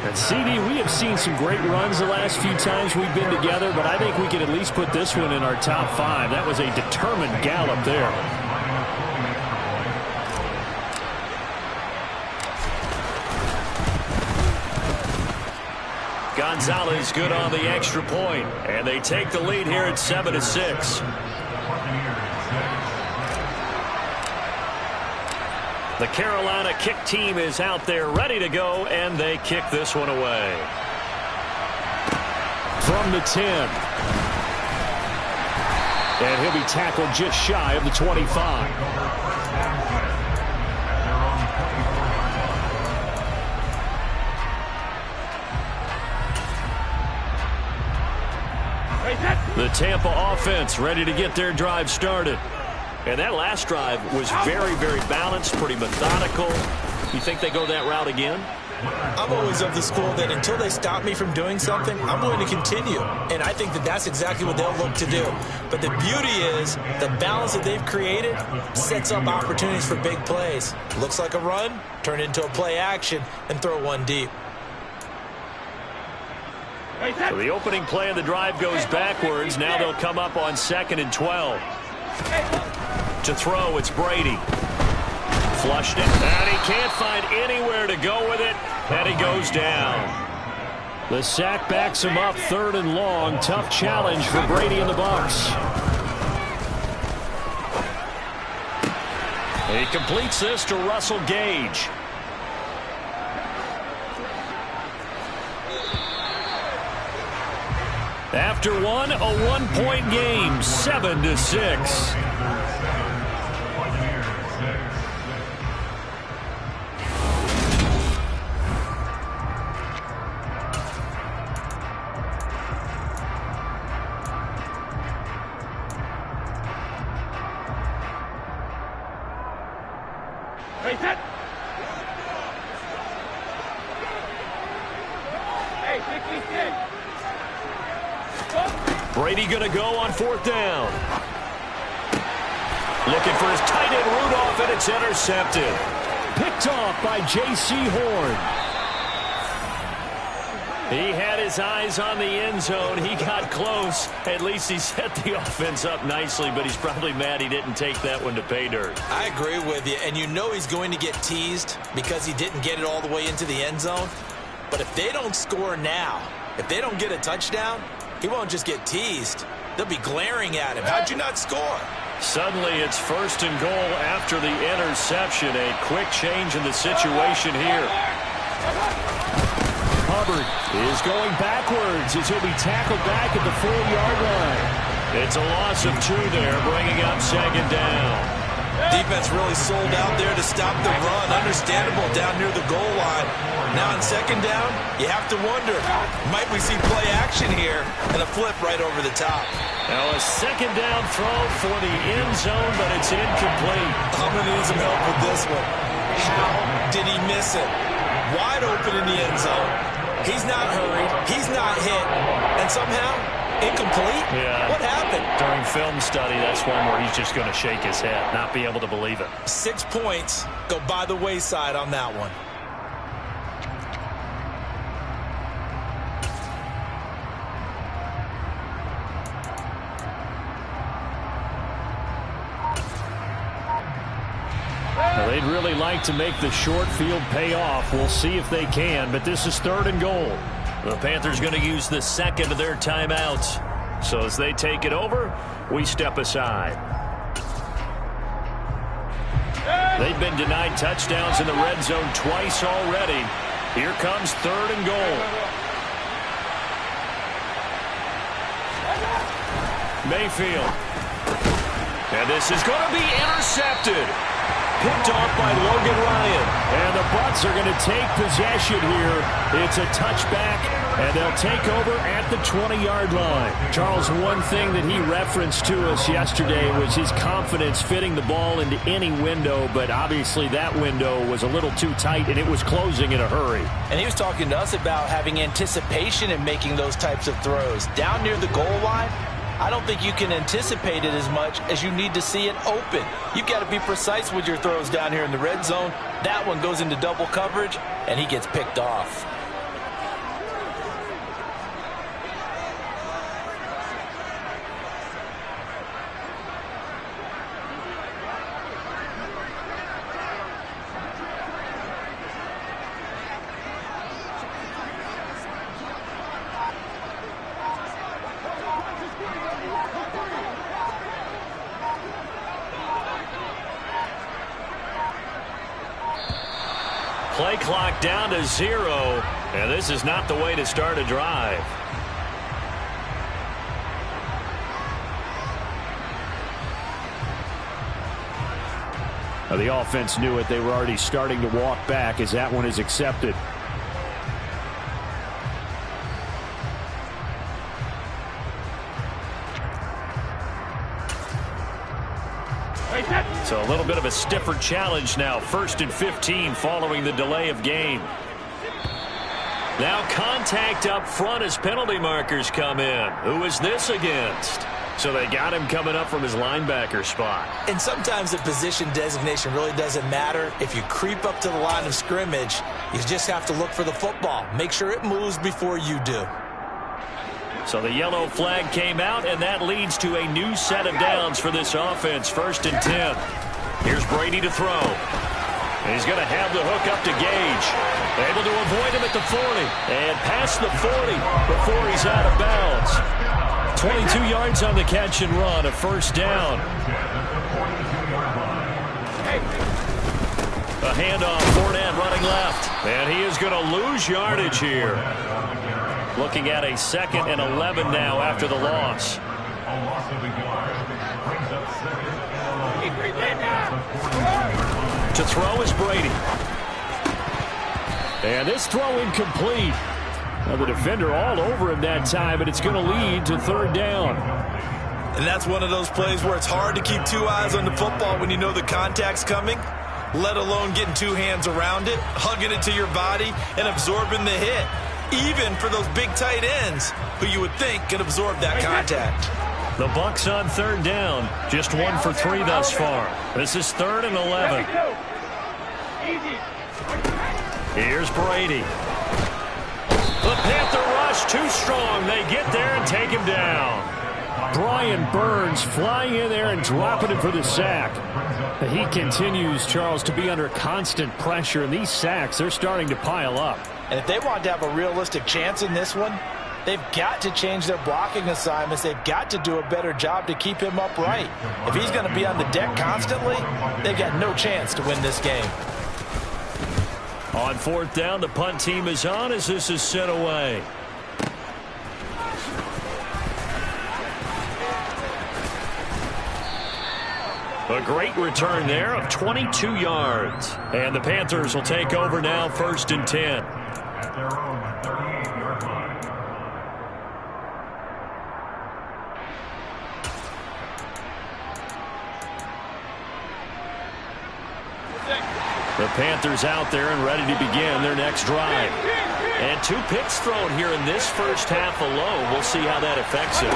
And CD, we have seen some great runs the last few times we've been together, but I think we can at least put this one in our top 5. That was a determined gallop there. Gonzalez good on the extra point, and they take the lead here at 7-6. The Carolina kick team is out there ready to go, and they kick this one away. From the 10. And he'll be tackled just shy of the 25. The Tampa offense ready to get their drive started. And that last drive was very, very balanced, pretty methodical. You think they go that route again? I'm always of the school that until they stop me from doing something, I'm going to continue. And I think that that's exactly what they'll look to do. But the beauty is the balance that they've created sets up opportunities for big plays. Looks like a run, turn into a play action, and throw one deep. So the opening play of the drive goes backwards. Now they'll come up on 2nd and 12. To throw, it's Brady. Flushed it, and he can't find anywhere to go with it, and he goes down. The sack backs him up 3rd and long. Tough challenge for Brady and the Bucs. He completes this to Russell Gage. After one, a 1-point game, 7-6. Brady going to go on 4th down. Looking for his tight end Rudolph, and it's intercepted. Picked off by J.C. Horn. He had his eyes on the end zone. He got close. At least he set the offense up nicely, but he's probably mad he didn't take that one to pay dirt. I agree with you, and you know he's going to get teased because he didn't get it all the way into the end zone. But if they don't score now, if they don't get a touchdown, he won't just get teased. They'll be glaring at him. How'd you not score? Suddenly it's 1st and goal after the interception. A quick change in the situation here. Hubbard is going backwards as he'll be tackled back at the 4-yard line. It's a loss of 2 there, bringing up 2nd down. Defense really sold out there to stop the run. Understandable down near the goal line. Now on 2nd down, you have to wonder, might we see play action here and a flip right over the top? Now a 2nd down throw for the end zone, but it's incomplete. I'm going to need some help with this one. How did he miss it? Wide open in the end zone. He's not hurried. He's not hit. And somehow, incomplete? Yeah. What happened? During film study, that's one where he's just going to shake his head, not be able to believe it. 6 points go by the wayside on that one. Now, they'd really like to make the short field pay off. We'll see if they can, but this is 3rd and goal. The Panthers going to use the 2nd of their timeouts. So as they take it over, we step aside. They've been denied touchdowns in the red zone twice already. Here comes 3rd and goal. Mayfield. And this is going to be intercepted. Picked off by Logan Ryan. And the Bucs are going to take possession here. It's a touchback, and they'll take over at the 20-yard line. Charles, one thing that he referenced to us yesterday was his confidence fitting the ball into any window, but obviously that window was a little too tight, and it was closing in a hurry. And he was talking to us about having anticipation in making those types of throws. Down near the goal line, I don't think you can anticipate it as much as you need to see it open. You've got to be precise with your throws down here in the red zone. That one goes into double coverage, and he gets picked off. clock down to 0, and this is not the way to start a drive. The offense knew it. They were already starting to walk back as that one is accepted. So a little bit of a stiffer challenge now. 1st and 15 following the delay of game. Now contact up front as penalty markers come in. Who is this against? So they got him coming up from his linebacker spot. And sometimes the position designation really doesn't matter. If you creep up to the line of scrimmage, you just have to look for the football. Make sure it moves before you do. So the yellow flag came out, and that leads to a new set of downs for this offense. 1st and 10. Here's Brady to throw. And he's going to have the hook up to Gage. Able to avoid him at the 40. And past the 40 before he's out of bounds. 22 yards on the catch and run, a 1st down. A handoff, Fournette running left. And he is going to lose yardage here. Looking at a 2nd and 11 now after the loss. To throw is Brady. And this throw incomplete. Now the defender all over him that time, and it's going to lead to 3rd down. And that's one of those plays where it's hard to keep 2 eyes on the football when you know the contact's coming, let alone getting 2 hands around it, hugging it to your body, and absorbing the hit. Even for those big tight ends who you would think can absorb that contact. The Bucs on 3rd down. Just 1 for 3 thus far. This is 3rd and 11. Here's Brady. The Panther rush too strong. They get there and take him down. Brian Burns flying in there and dropping him for the sack. He continues, Charles, to be under constant pressure, and these sacks, they're starting to pile up. And if they want to have a realistic chance in this one, they've got to change their blocking assignments. They've got to do a better job to keep him upright. If he's going to be on the deck constantly, they've got no chance to win this game. On 4th down, the punt team is on as this is sent away. A great return there of 22 yards. And the Panthers will take over now, 1st and 10. At their own 38-yard line. The Panthers out there and ready to begin their next drive. And 2 picks thrown here in this first half alone. We'll see how that affects him.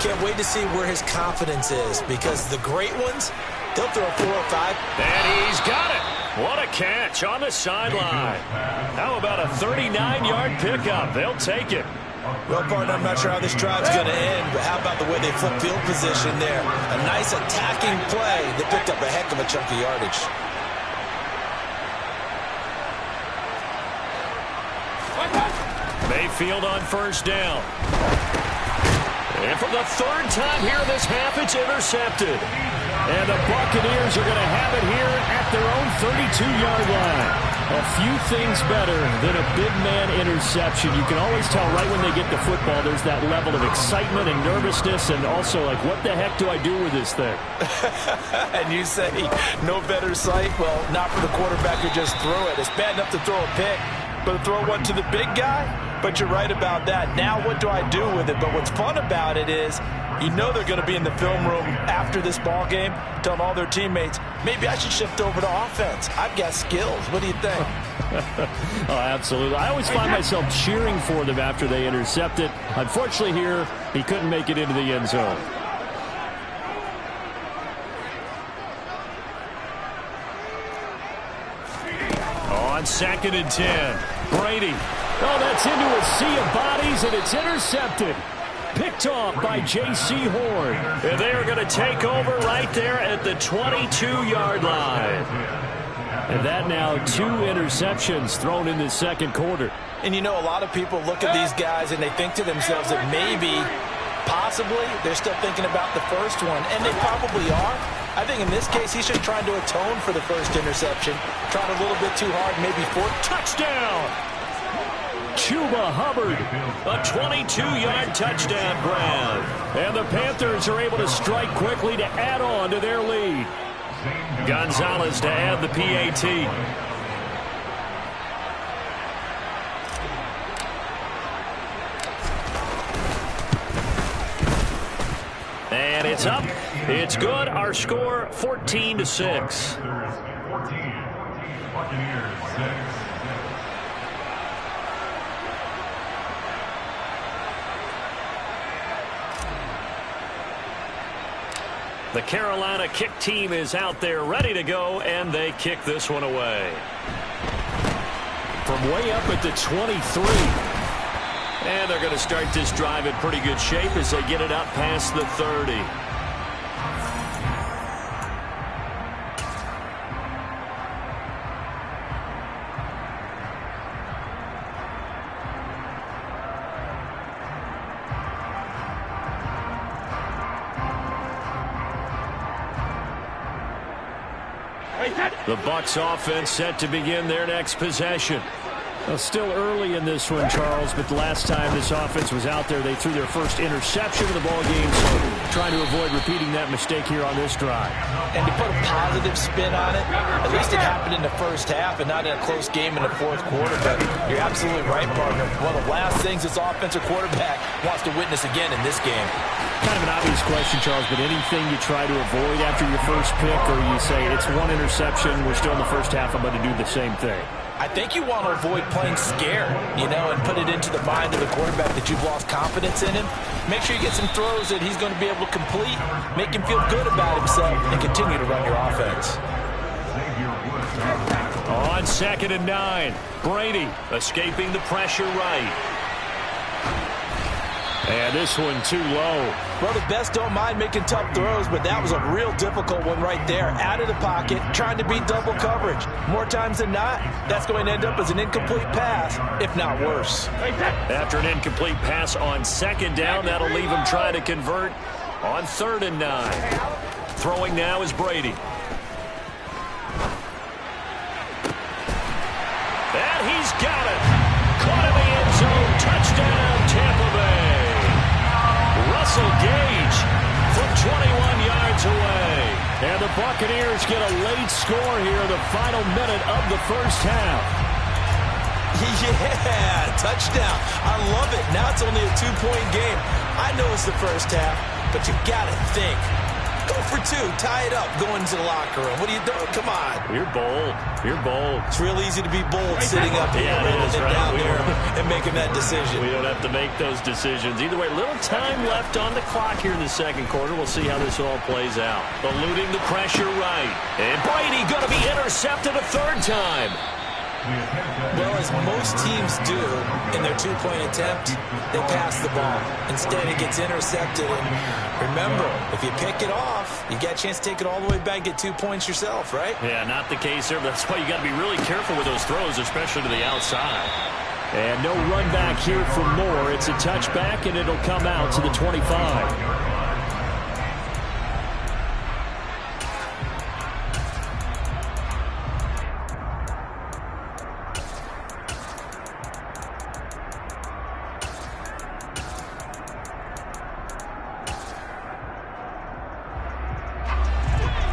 Can't wait to see where his confidence is, because the great ones, they'll throw 4 or 5. And he's got it. What a catch on the sideline. How about a 39-yard pickup? They'll take it. Well, partner, I'm not sure how this drive's going to end, but how about the way they flip field position there? A nice attacking play that picked up a heck of a chunk of yardage. Mayfield on 1st down. And for the 3rd time here in this half, it's intercepted. And the Buccaneers are going to have it here at their own 32-yard line. A few things better than a big man interception. You can always tell right when they get the football, there's that level of excitement and nervousness, and also like, what the heck do I do with this thing? And you say, no better sight? Well, not for the quarterback who just threw it. It's bad enough to throw a pick, but to throw one to the big guy? But you're right about that. Now what do I do with it? But what's fun about it is, you know they're going to be in the film room after this ball game telling all their teammates, maybe I should shift over to offense. I've got skills. What do you think? Oh, absolutely. I always find myself cheering for them after they intercept it. Unfortunately here, he couldn't make it into the end zone. On 2nd and 10, Brady. Oh, that's into a sea of bodies, and it's intercepted. Picked off by J.C. Horn. And they are going to take over right there at the 22-yard line. And that now 2 interceptions thrown in the 2nd quarter. And you know, a lot of people look at these guys and they think to themselves that maybe, possibly, they're still thinking about the first one. And they probably are. I think in this case, he's just trying to atone for the first interception. Tried a little bit too hard, maybe for touchdown. Chuba Hubbard, a 22-yard touchdown grab. And the Panthers are able to strike quickly to add on to their lead. Gonzalez to add the PAT. And it's up. It's good. Our score, 14-6. The Carolina kick team is out there ready to go, and they kick this one away. From way up at the 23. And they're going to start this drive in pretty good shape as they get it up past the 30. The Bucs offense set to begin their next possession. Well, still early in this one, Charles, but the last time this offense was out there, they threw their first interception of the ball game, so trying to avoid repeating that mistake here on this drive. And to put a positive spin on it, at least it happened in the first half and not in a close game in the fourth quarter, but you're absolutely right, partner. One of the last things this offensive quarterback wants to witness again in this game. Kind of an obvious question, Charles, but anything you try to avoid after your first pick, or you say it's one interception, we're still in the first half, I'm going to do the same thing? I think you want to avoid playing scared, and put it into the mind of the quarterback that you've lost confidence in him. Make sure you get some throws that he's going to be able to complete, make him feel good about himself, and continue to run your offense. On 2nd and 9, Brady escaping the pressure right. And this one too low. Well, the best don't mind making tough throws, but that was a real difficult one right there. Out of the pocket, trying to beat double coverage. More times than not, that's going to end up as an incomplete pass, if not worse. After an incomplete pass on 2nd down, that'll leave him trying to convert on 3rd and 9. Throwing now is Brady. And he's got it. Caught in the end zone. Touchdown, Tampa Bay. Russell Gage from 21 yards away. And the Buccaneers get a late score here in the final minute of the first half. Yeah, touchdown. I love it. Now it's only a 2-point game. I know it's the first half, but you got to think. Go for 2. Tie it up. Go into the locker room. What are you doing? Come on. You're bold. You're bold. It's real easy to be bold sitting up here, rolling it down there and making that decision. We don't have to make those decisions. Either way, little time left on the clock here in the second quarter. We'll see how this all plays out. Eluding the pressure right. And Brady going to be intercepted a 3rd time. Well, as most teams do in their 2-point attempt, they pass the ball. Instead, it gets intercepted. And remember, if you pick it off, you get a chance to take it all the way back, get 2 points yourself, right? Yeah, not the case there. That's why you got to be really careful with those throws, especially to the outside. And no run back here for Moore. It's a touchback, and it'll come out to the 25.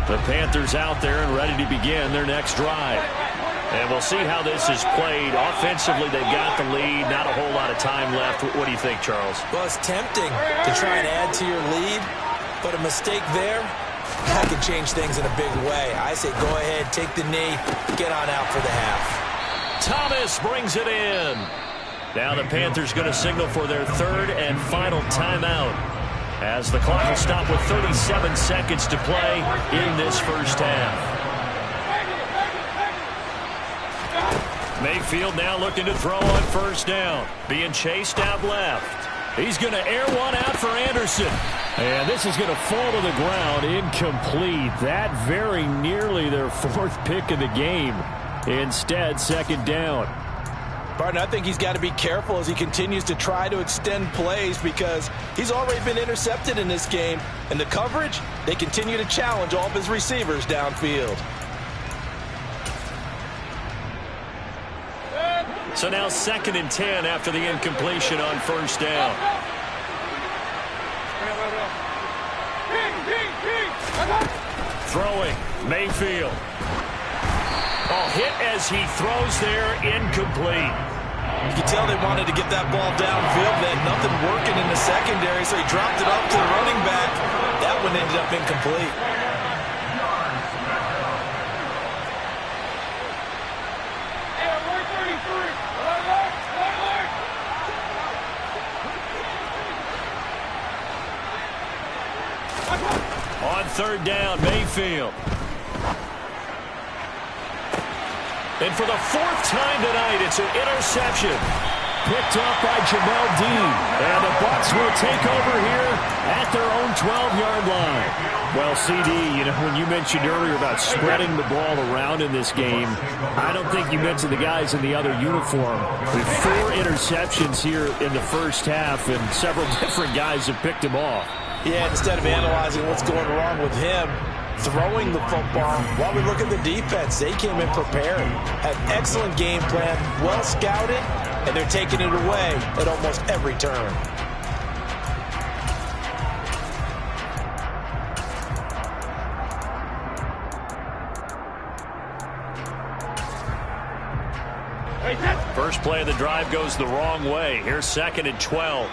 The Panthers out there and ready to begin their next drive. And we'll see how this is played. Offensively, they've got the lead. Not a whole lot of time left. What do you think, Charles? Well, it's tempting to try and add to your lead, but a mistake there, that could change things in a big way. I say go ahead, take the knee, get on out for the half. Thomas brings it in. Now the Panthers going to signal for their 3rd and final timeout, as the clock will stop with 37 seconds to play in this first half. Mayfield now looking to throw on 1st down. Being chased out left. He's going to air one out for Anderson. And this is going to fall to the ground, incomplete. That very nearly their 4th pick of the game. Instead, 2nd down. Partner, I think he's got to be careful as he continues to try to extend plays because he's already been intercepted in this game. And the coverage, they continue to challenge all of his receivers downfield. So now 2nd and 10 after the incompletion on first down. Throwing, Mayfield. Oh, hit as he throws there, incomplete. You can tell they wanted to get that ball downfield. They had nothing working in the secondary, so he dropped it off to the running back. That one ended up incomplete. On 3rd down, Mayfield. And for the 4th time tonight, it's an interception. Picked up by Jamel Dean. And the Bucs will take over here at their own 12-yard line. Well, CD, you know, when you mentioned earlier about spreading the ball around in this game, I don't think you mentioned the guys in the other uniform. With 4 interceptions here in the first half, and several different guys have picked him off. Yeah, instead of analyzing what's going wrong with him, throwing the football, while we look at the defense, they came in prepared, had excellent game plan, well scouted, and they're taking it away at almost every turn. First play of the drive goes the wrong way. Here's 2nd and 12.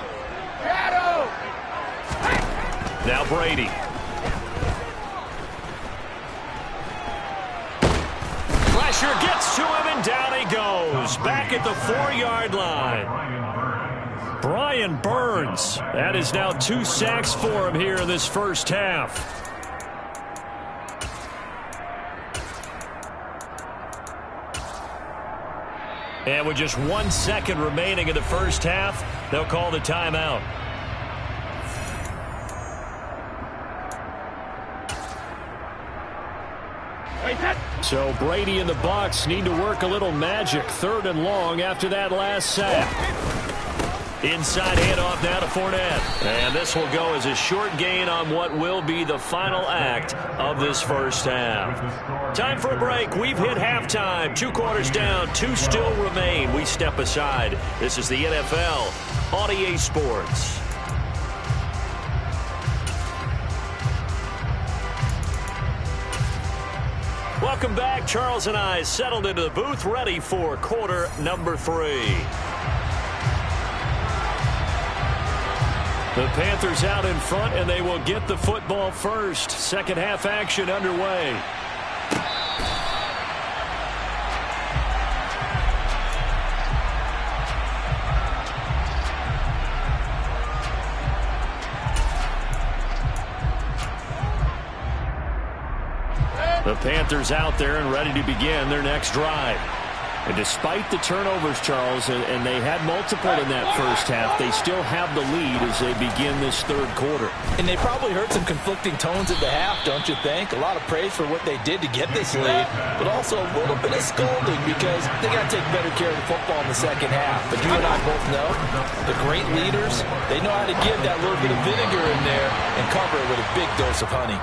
Now Brady. Pressure gets to him, and down he goes. Back at the 4-yard line. Brian Burns. That is now 2 sacks for him here in this first half. And with just 1 second remaining in the first half, they'll call the timeout. So Brady and the Bucs need to work a little magic. 3rd and long after that last sack. Inside handoff now to Fournette. And this will go as a short gain on what will be the final act of this first half. Time for a break. We've hit halftime. 2 quarters down. 2 still remain. We step aside. This is the NFL on EA Sports. Welcome back. Charles and I settled into the booth, ready for quarter number 3. The Panthers out in front, and they will get the football first. Second half action underway. The Panthers out there and ready to begin their next drive. And despite the turnovers, Charles, and they had multiple in that first half, they still have the lead as they begin this 3rd quarter. And they probably heard some conflicting tones at the half, don't you think? A lot of praise for what they did to get this lead, but also a little bit of scolding because they got to take better care of the football in the second half. But you and I both know the great leaders, they know how to give that little bit of vinegar in there and cover it with a big dose of honey.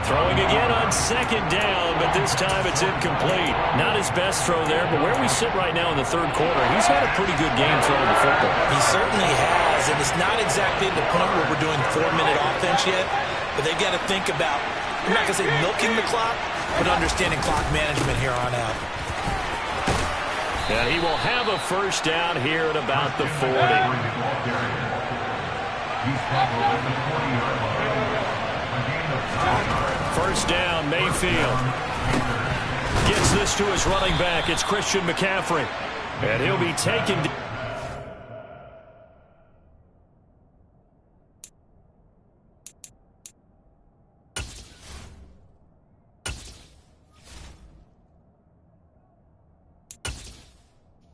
Throwing again on 2nd down, but this time it's incomplete. Not his best throw there, but where we sit right now in the 3rd quarter, he's had a pretty good game throwing the football. He certainly has, and it's not exactly at the point where we're doing 4-minute offense yet, but they've got to think about, I'm not going to say milking the clock, but understanding clock management here on out. And he will have a first down here at about the 40. First down, Mayfield. Gets this to his running back. It's Christian McCaffrey. And he'll be taken.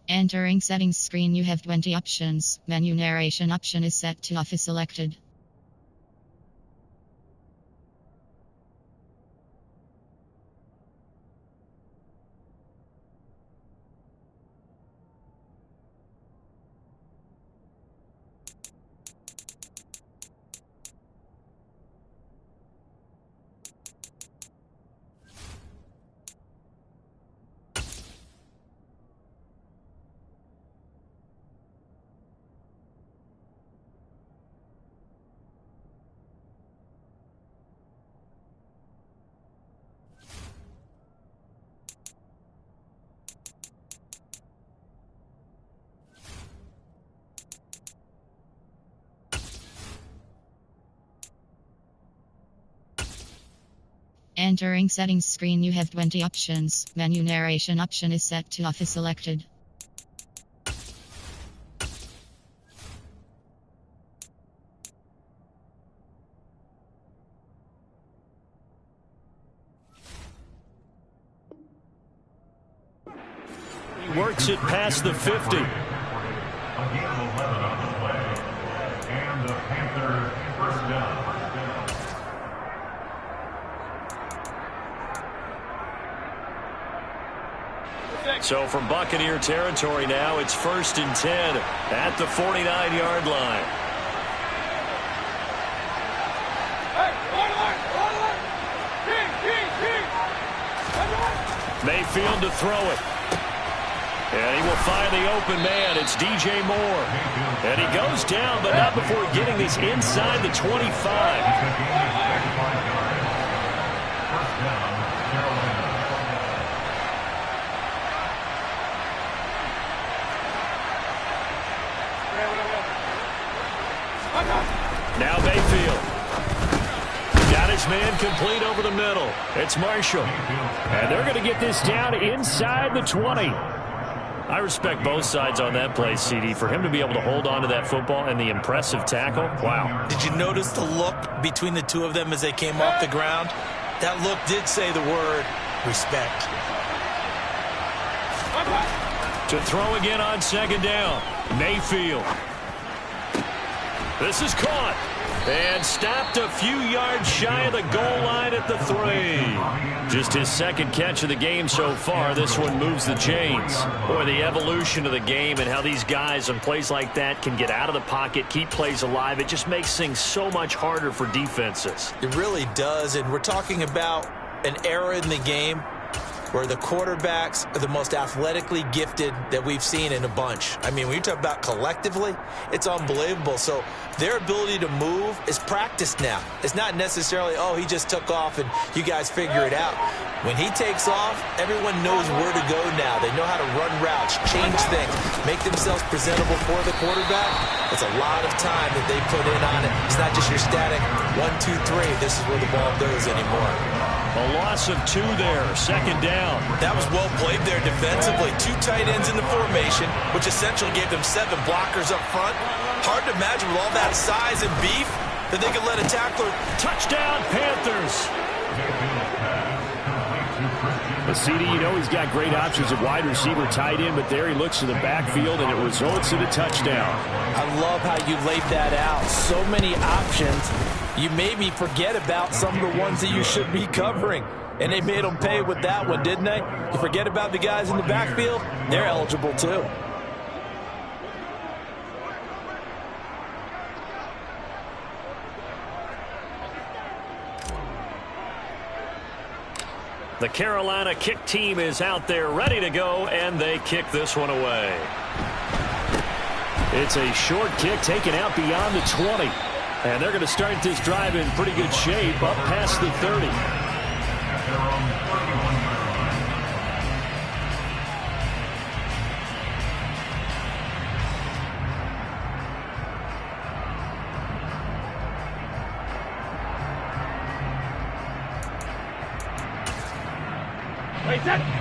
Entering settings screen, you have 20 options. Menu narration option is set to off is selected. Entering settings screen, you have 20 options. Menu narration option is set to off is selected. He works it past the 50. Again, 11 on the play. And the Panthers first down. So from Buccaneer territory now, it's 1st and 10 at the 49-yard line. Mayfield to throw it. And he will find the open man. It's DJ Moore. And he goes down, but not before getting this inside the 25. Now Mayfield. Got his man complete over the middle. It's Marshall. And they're going to get this down inside the 20. I respect both sides on that play, CD. For him to be able to hold on to that football and the impressive tackle, wow. Did you notice the look between the two of them as they came off the ground? That look did say the word respect. To throw again on 2nd down. Mayfield. This is caught. And stopped a few yards shy of the goal line at the 3. Just his 2nd catch of the game so far. This one moves the chains. Boy, the evolution of the game and how these guys on plays like that can get out of the pocket, keep plays alive. It just makes things so much harder for defenses. It really does, and we're talking about an era in the game where the quarterbacks are the most athletically gifted that we've seen in a bunch. I mean, when you talk about collectively, it's unbelievable. So their ability to move is practiced now. It's not necessarily, oh, he just took off and you guys figure it out. When he takes off, everyone knows where to go now. They know how to run routes, change things, make themselves presentable for the quarterback. It's a lot of time that they put in on it. It's not just your static 1, 2, 3. This is where the ball goes anymore. A loss of 2 there, 2nd down. That was well played there defensively. 2 tight ends in the formation, which essentially gave them 7 blockers up front. Hard to imagine with all that size and beef that they could let a tackler. Touchdown, Panthers. The CD, you know he's got great options at wide receiver, tight end, but there he looks to the backfield, and it results in a touchdown. I love how you laid that out. So many options. You made me forget about some of the ones that you should be covering. And they made them pay with that one, didn't they? You forget about the guys in the backfield? They're eligible too. The Carolina kick team is out there ready to go, and they kick this one away. It's a short kick taken out beyond the 20. And they're going to start this drive in pretty good shape up past the 30.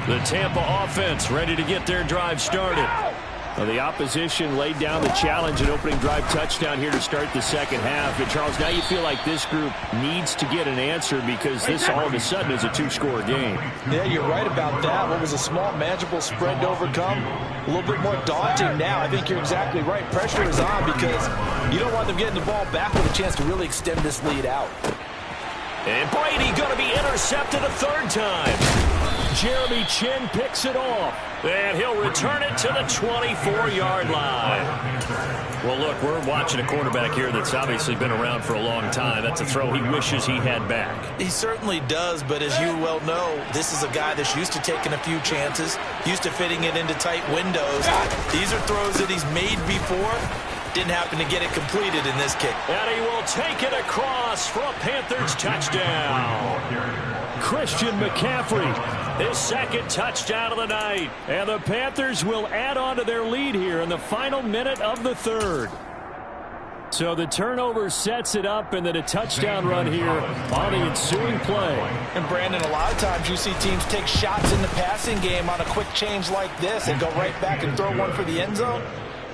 The Tampa offense ready to get their drive started. Well, the opposition laid down the challenge and opening drive touchdown here to start the 2nd half. And Charles, now you feel like this group needs to get an answer because this all of a sudden is a 2-score game. Yeah, you're right about that. What was a small, manageable spread to overcome? A little bit more daunting now. I think you're exactly right. Pressure is on because you don't want them getting the ball back with a chance to really extend this lead out. And Brady going to be intercepted a 3rd time. Jeremy Chin picks it off. And he'll return it to the 24-yard line. Well, look, we're watching a quarterback here that's obviously been around for a long time. That's a throw he wishes he had back. He certainly does, but as you well know, this is a guy that's used to taking a few chances, used to fitting it into tight windows. These are throws that he's made before. Didn't happen to get it completed in this kick. And he will take it across for a Panthers touchdown. Christian McCaffrey, his 2nd touchdown of the night. And the Panthers will add on to their lead here in the final minute of the 3rd. So the turnover sets it up, and then a touchdown run here on the ensuing play. And Brandon, a lot of times you see teams take shots in the passing game on a quick change like this and go right back and throw one for the end zone.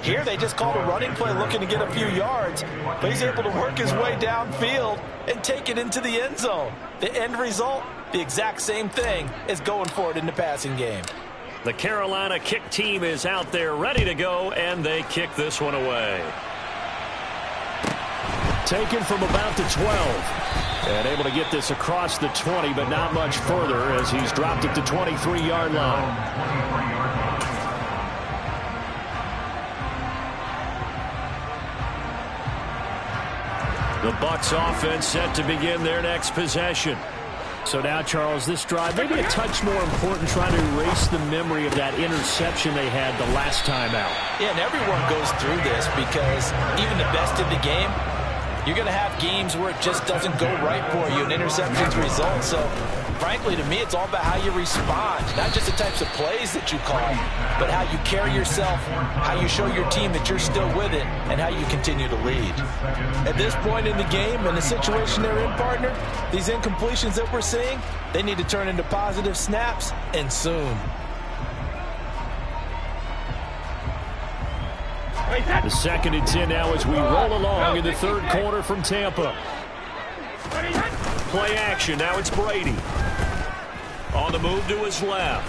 Here they just called a running play looking to get a few yards, but he's able to work his way downfield and take it into the end zone. The end result, the exact same thing as going for it in the passing game. The Carolina kick team is out there ready to go, and they kick this one away. Taken from about the 12. And able to get this across the 20, but not much further as he's dropped it to 23-yard line. The Bucs offense set to begin their next possession. So now, Charles, this drive maybe a touch more important, trying to erase the memory of that interception they had the last time out. Yeah, and everyone goes through this because even the best in the game, you're going to have games where it just doesn't go right for you and interceptions result. So, frankly, to me, it's all about how you respond. Not just the types of plays that you call, but how you carry yourself, how you show your team that you're still with it, and how you continue to lead. At this point in the game and the situation they're in, partner, these incompletions that we're seeing, they need to turn into positive snaps, and soon. The 2nd and 10 now as we roll along in the third quarter from Tampa. Play action. Now it's Brady. On the move to his left.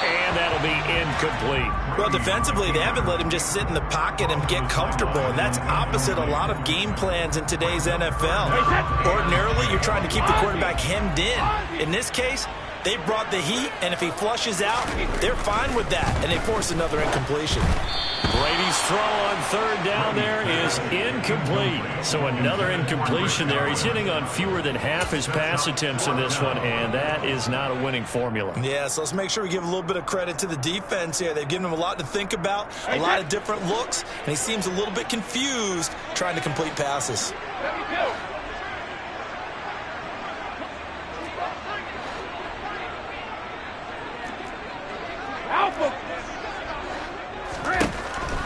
And that'll be incomplete. Well, defensively, they haven't let him just sit in the pocket and get comfortable, and that's opposite a lot of game plans in today's NFL. Ordinarily, you're trying to keep the quarterback hemmed in. In this case, they brought the heat, and if he flushes out, they're fine with that, and they force another incompletion. Brady's throw on third down there is incomplete. So another incompletion there. He's hitting on fewer than half his pass attempts in this one, and that is not a winning formula. Yeah, so let's make sure we give a little bit of credit to the defense here. They've given him a lot to think about, a lot of different looks, and he seems a little bit confused trying to complete passes.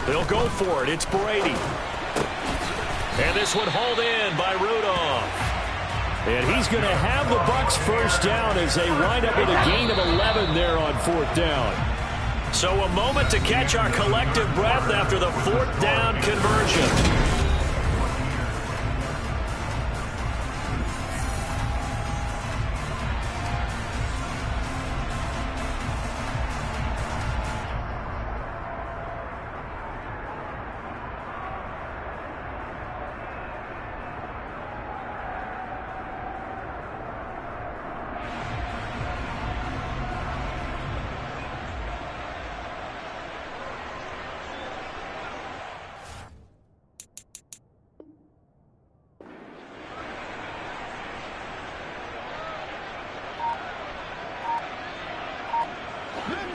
They'll go for it. It's Brady. And this one hauled in by Rudolph. And he's going to have the Bucs first down as they wind up with a gain of 11 there on 4th down. So a moment to catch our collective breath after the 4th down conversion.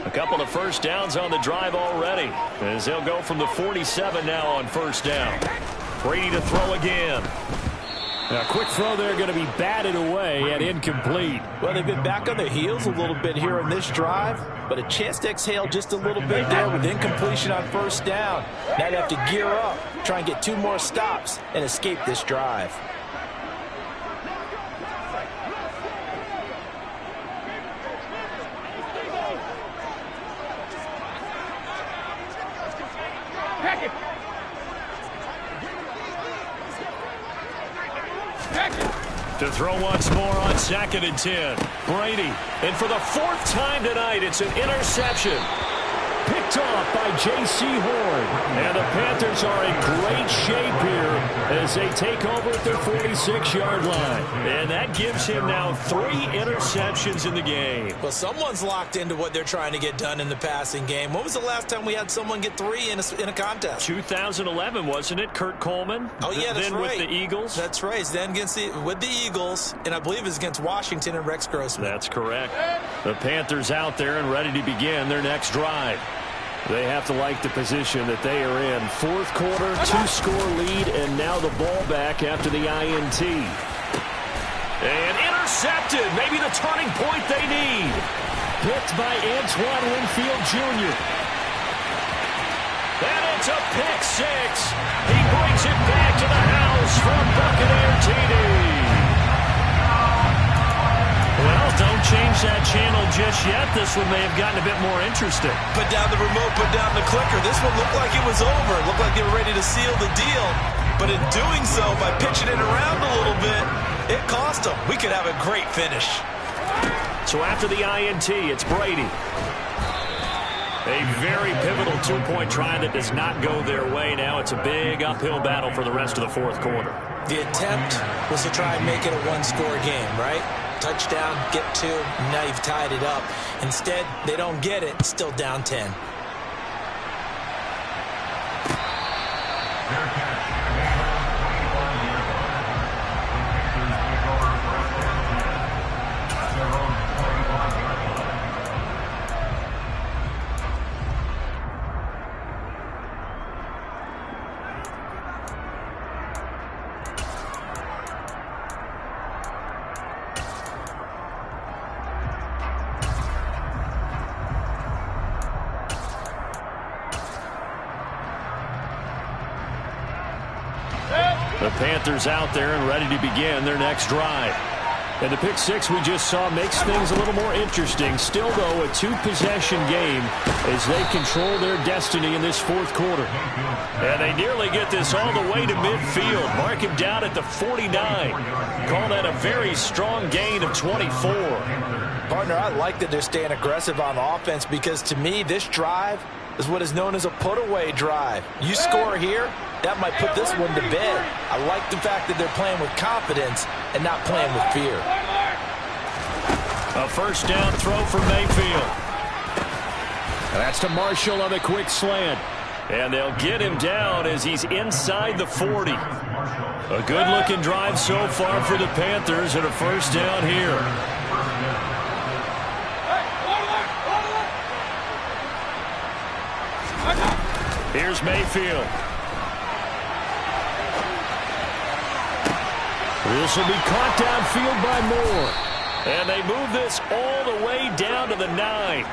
A couple of first downs on the drive already, as they'll go from the 47 now on first down. Brady to throw again. A quick throw there going to be batted away and incomplete. Well, they've been back on their heels a little bit here on this drive, but a chance to exhale just a little bit there with incompletion on first down. Now they have to gear up, try and get 2 more stops and escape this drive. To throw once more on 2nd and 10. Brady. And for the 4th time tonight, it's an interception. Picked off by J.C. Horn. And the Panthers are in great shape here as they take over at their 46-yard line. And that gives him now 3 interceptions in the game. Well, someone's locked into what they're trying to get done in the passing game. When was the last time we had someone get 3 in a contest? 2011, wasn't it? Kurt Coleman? Oh, yeah, that's then right. With the Eagles? That's right. Then with the Eagles, and I believe it's against Washington and Rex Grossman. That's correct. The Panthers out there and ready to begin their next drive. They have to like the position that they are in. 4th quarter, 2-score lead, and now the ball back after the INT. And intercepted. Maybe the turning point they need. Picked by Antoine Winfield Jr. And It's a pick six. He brings it back to the house from Buccaneer TD. Well, don't change that channel just yet. This one may have gotten a bit more interesting. Put down the remote, put down the clicker. This one looked like it was over. It looked like they were ready to seal the deal. But in doing so, by pitching it around a little bit, it cost them. We could have a great finish. So after the INT, it's Brady. A very pivotal two-point try that does not go their way. Now it's a big uphill battle for the rest of the fourth quarter. The attempt was to try and make it a one-score game, right? Touchdown, get two, now you've tied it up. Instead, they don't get it, still down 10. The Panthers out there and ready to begin their next drive. And the pick six we just saw makes things a little more interesting. Still, though, a two-possession game as they control their destiny in this fourth quarter. And they nearly get this all the way to midfield. Mark him down at the 49. Call that a very strong gain of 24. Partner, I like that they're staying aggressive on offense because, to me, this drive is what is known as a put-away drive. You score here, that might put this one to bed. I like the fact that they're playing with confidence and not playing with fear. A first down throw for Mayfield. And that's to Marshall on the quick slant. And they'll get him down as he's inside the 40. A good-looking drive so far for the Panthers and a first down here. Here's Mayfield. This will be caught downfield by Moore. And they move this all the way down to the 9.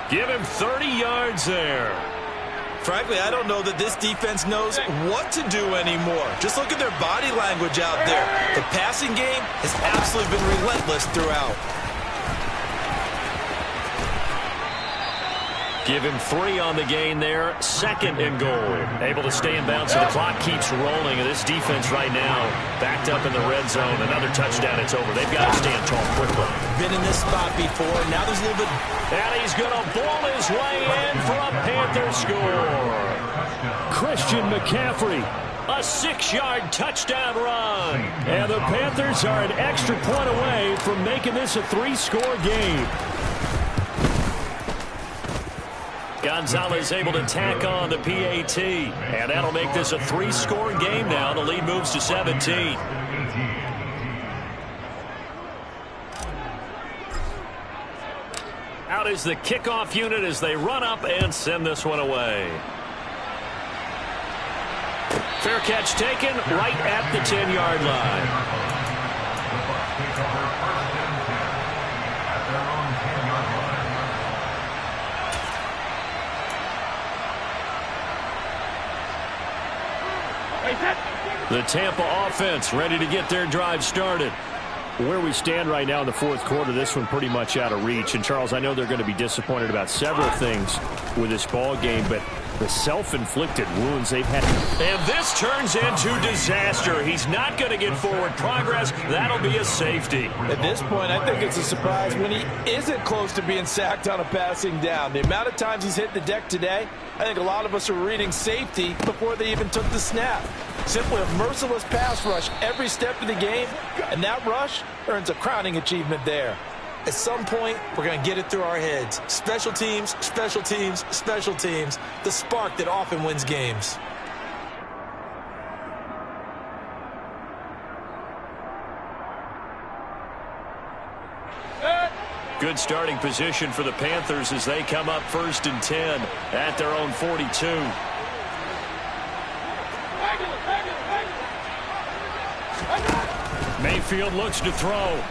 Give him 30 yards there. Frankly, I don't know that this defense knows what to do anymore. Just look at their body language out there. The passing game has absolutely been relentless throughout. Give him 3 on the gain there. Second and goal. Able to stay in bounds, so the clock keeps rolling. And this defense right now backed up in the red zone. Another touchdown, it's over. They've got to stand tall quickly. Been in this spot before. Now there's a little bit. And he's going to ball his way in for a Panther score. Christian McCaffrey. A 6-yard touchdown run. And the Panthers are an extra point away from making this a 3-score game. Gonzalez able to tack on the PAT. And that'll make this a 3-score game now. The lead moves to 17. Out is the kickoff unit as they run up and send this one away. Fair catch taken right at the 10-yard line. The Tampa offense ready to get their drive started. Where we stand right now in the fourth quarter, this one pretty much out of reach. And, Charles, I know they're going to be disappointed about several things with this ball game, but the self-inflicted wounds they've had. And this turns into disaster. He's not going to get forward progress. That'll be a safety. At this point, I think it's a surprise when he isn't close to being sacked on a passing down. The amount of times he's hit the deck today, I think a lot of us are reading safety before they even took the snap. Simply a merciless pass rush every step of the game, and that rush earns a crowning achievement there. At some point, we're going to get it through our heads. Special teams, special teams, special teams. The spark that often wins games. Good starting position for the Panthers as they come up 1st and 10 at their own 42. Mayfield looks to throw.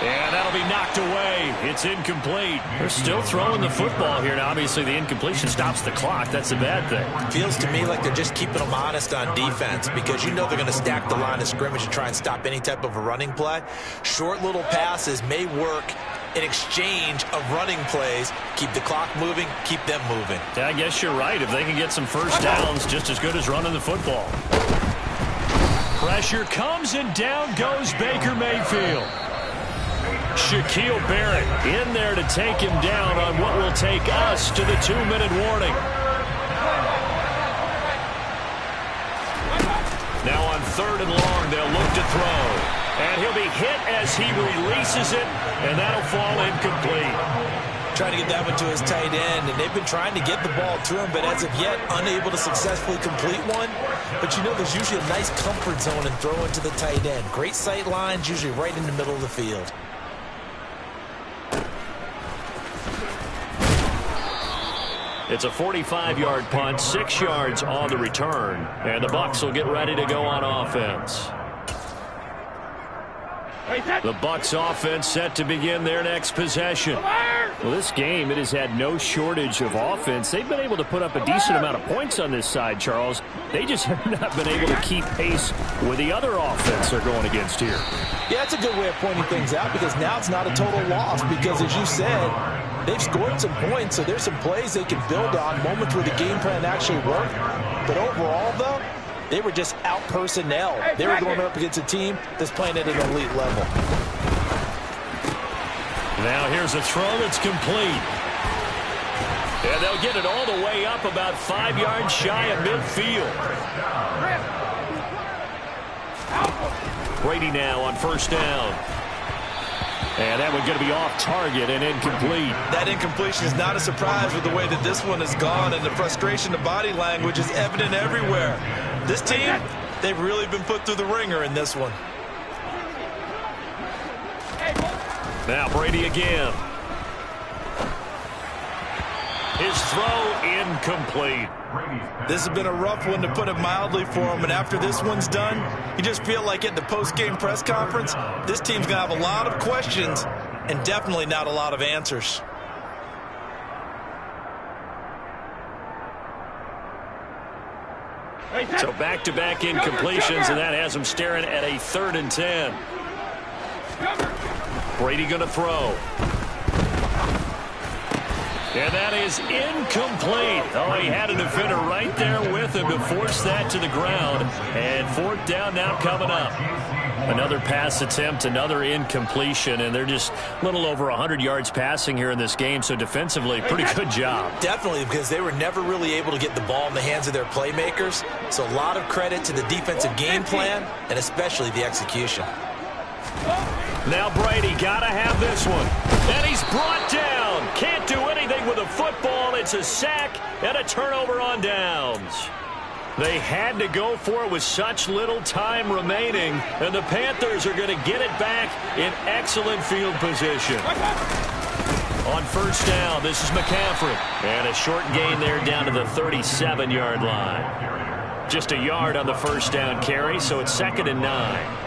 And that'll be knocked away. It's incomplete. They're still throwing the football here. Now, obviously, the incompletion stops the clock. That's a bad thing. Feels to me like they're just keeping them honest on defense because you know they're going to stack the line of scrimmage and try and stop any type of a running play. Short little passes may work in exchange of running plays. Keep the clock moving, keep them moving. Yeah, I guess you're right. If they can get some first downs, just as good as running the football. Pressure comes and down goes Baker Mayfield. Shaquille Barrett in there to take him down on what will take us to the 2-minute warning. Now on 3rd and long, they'll look to throw. And he'll be hit as he releases it, and that'll fall incomplete. Trying to get that one to his tight end, and they've been trying to get the ball to him, but as of yet, unable to successfully complete one. But you know, there's usually a nice comfort zone in throwing to the tight end. Great sight lines, usually right in the middle of the field. It's a 45-yard punt, 6 yards on the return, and the Bucs will get ready to go on offense. The Bucs offense set to begin their next possession. Well, this game, it has had no shortage of offense. They've been able to put up a decent amount of points on this side, Charles. They just have not been able to keep pace with the other offense they're going against here. Yeah, that's a good way of pointing things out because now it's not a total loss because, as you said, they've scored some points, so there's some plays they can build on, moments where the game plan actually worked. But overall, though, they were just out personnel. They were going up against a team that's playing at an elite level. Now here's a throw that's complete. And they'll get it all the way up about 5 yards shy of midfield. Brady now on 1st down. And that one's going to be off target and incomplete. That incompletion is not a surprise with the way that this one has gone, and the frustration of body language is evident everywhere. This team, they've really been put through the ringer in this one. Now Brady again. His throw incomplete. This has been a rough one, to put it mildly, for him. And after this one's done, you just feel like at the post-game press conference, this team's going to have a lot of questions and definitely not a lot of answers. So back-to-back incompletions, and that has him staring at a 3rd and 10. Brady going to throw. And that is incomplete. Oh, he had a defender right there with him to force that to the ground. And 4th down now coming up. Another pass attempt, another incompletion, and they're just a little over 100 yards passing here in this game. So defensively, pretty good job. Definitely, because they were never really able to get the ball in the hands of their playmakers. So a lot of credit to the defensive game plan and especially the execution. Now Brady got to have this one. And he's brought down. Can't do anything with a football. It's a sack and a turnover on downs. They had to go for it with such little time remaining. And the Panthers are going to get it back in excellent field position. On 1st down, this is McCaffrey. And a short gain there down to the 37-yard line. Just a yard on the 1st down carry, so it's 2nd and 9.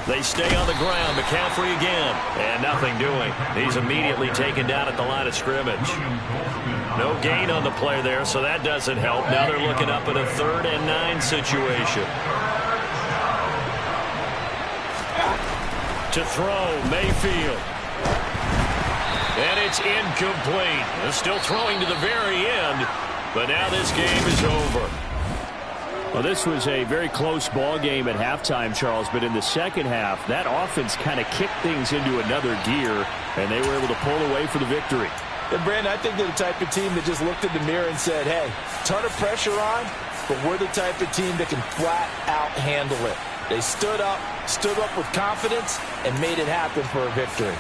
They stay on the ground. McCaffrey again. And nothing doing. He's immediately taken down at the line of scrimmage. No gain on the play there, so that doesn't help. Now they're looking up at a 3rd and 9 situation. To throw, Mayfield. And it's incomplete. They're still throwing to the very end, but now this game is over. Well, this was a very close ball game at halftime, Charles, but in the second half, that offense kind of kicked things into another gear, and they were able to pull away for the victory. And Brandon, I think they're the type of team that just looked in the mirror and said, hey, ton of pressure on, but we're the type of team that can flat out handle it. They stood up with confidence and made it happen for a victory.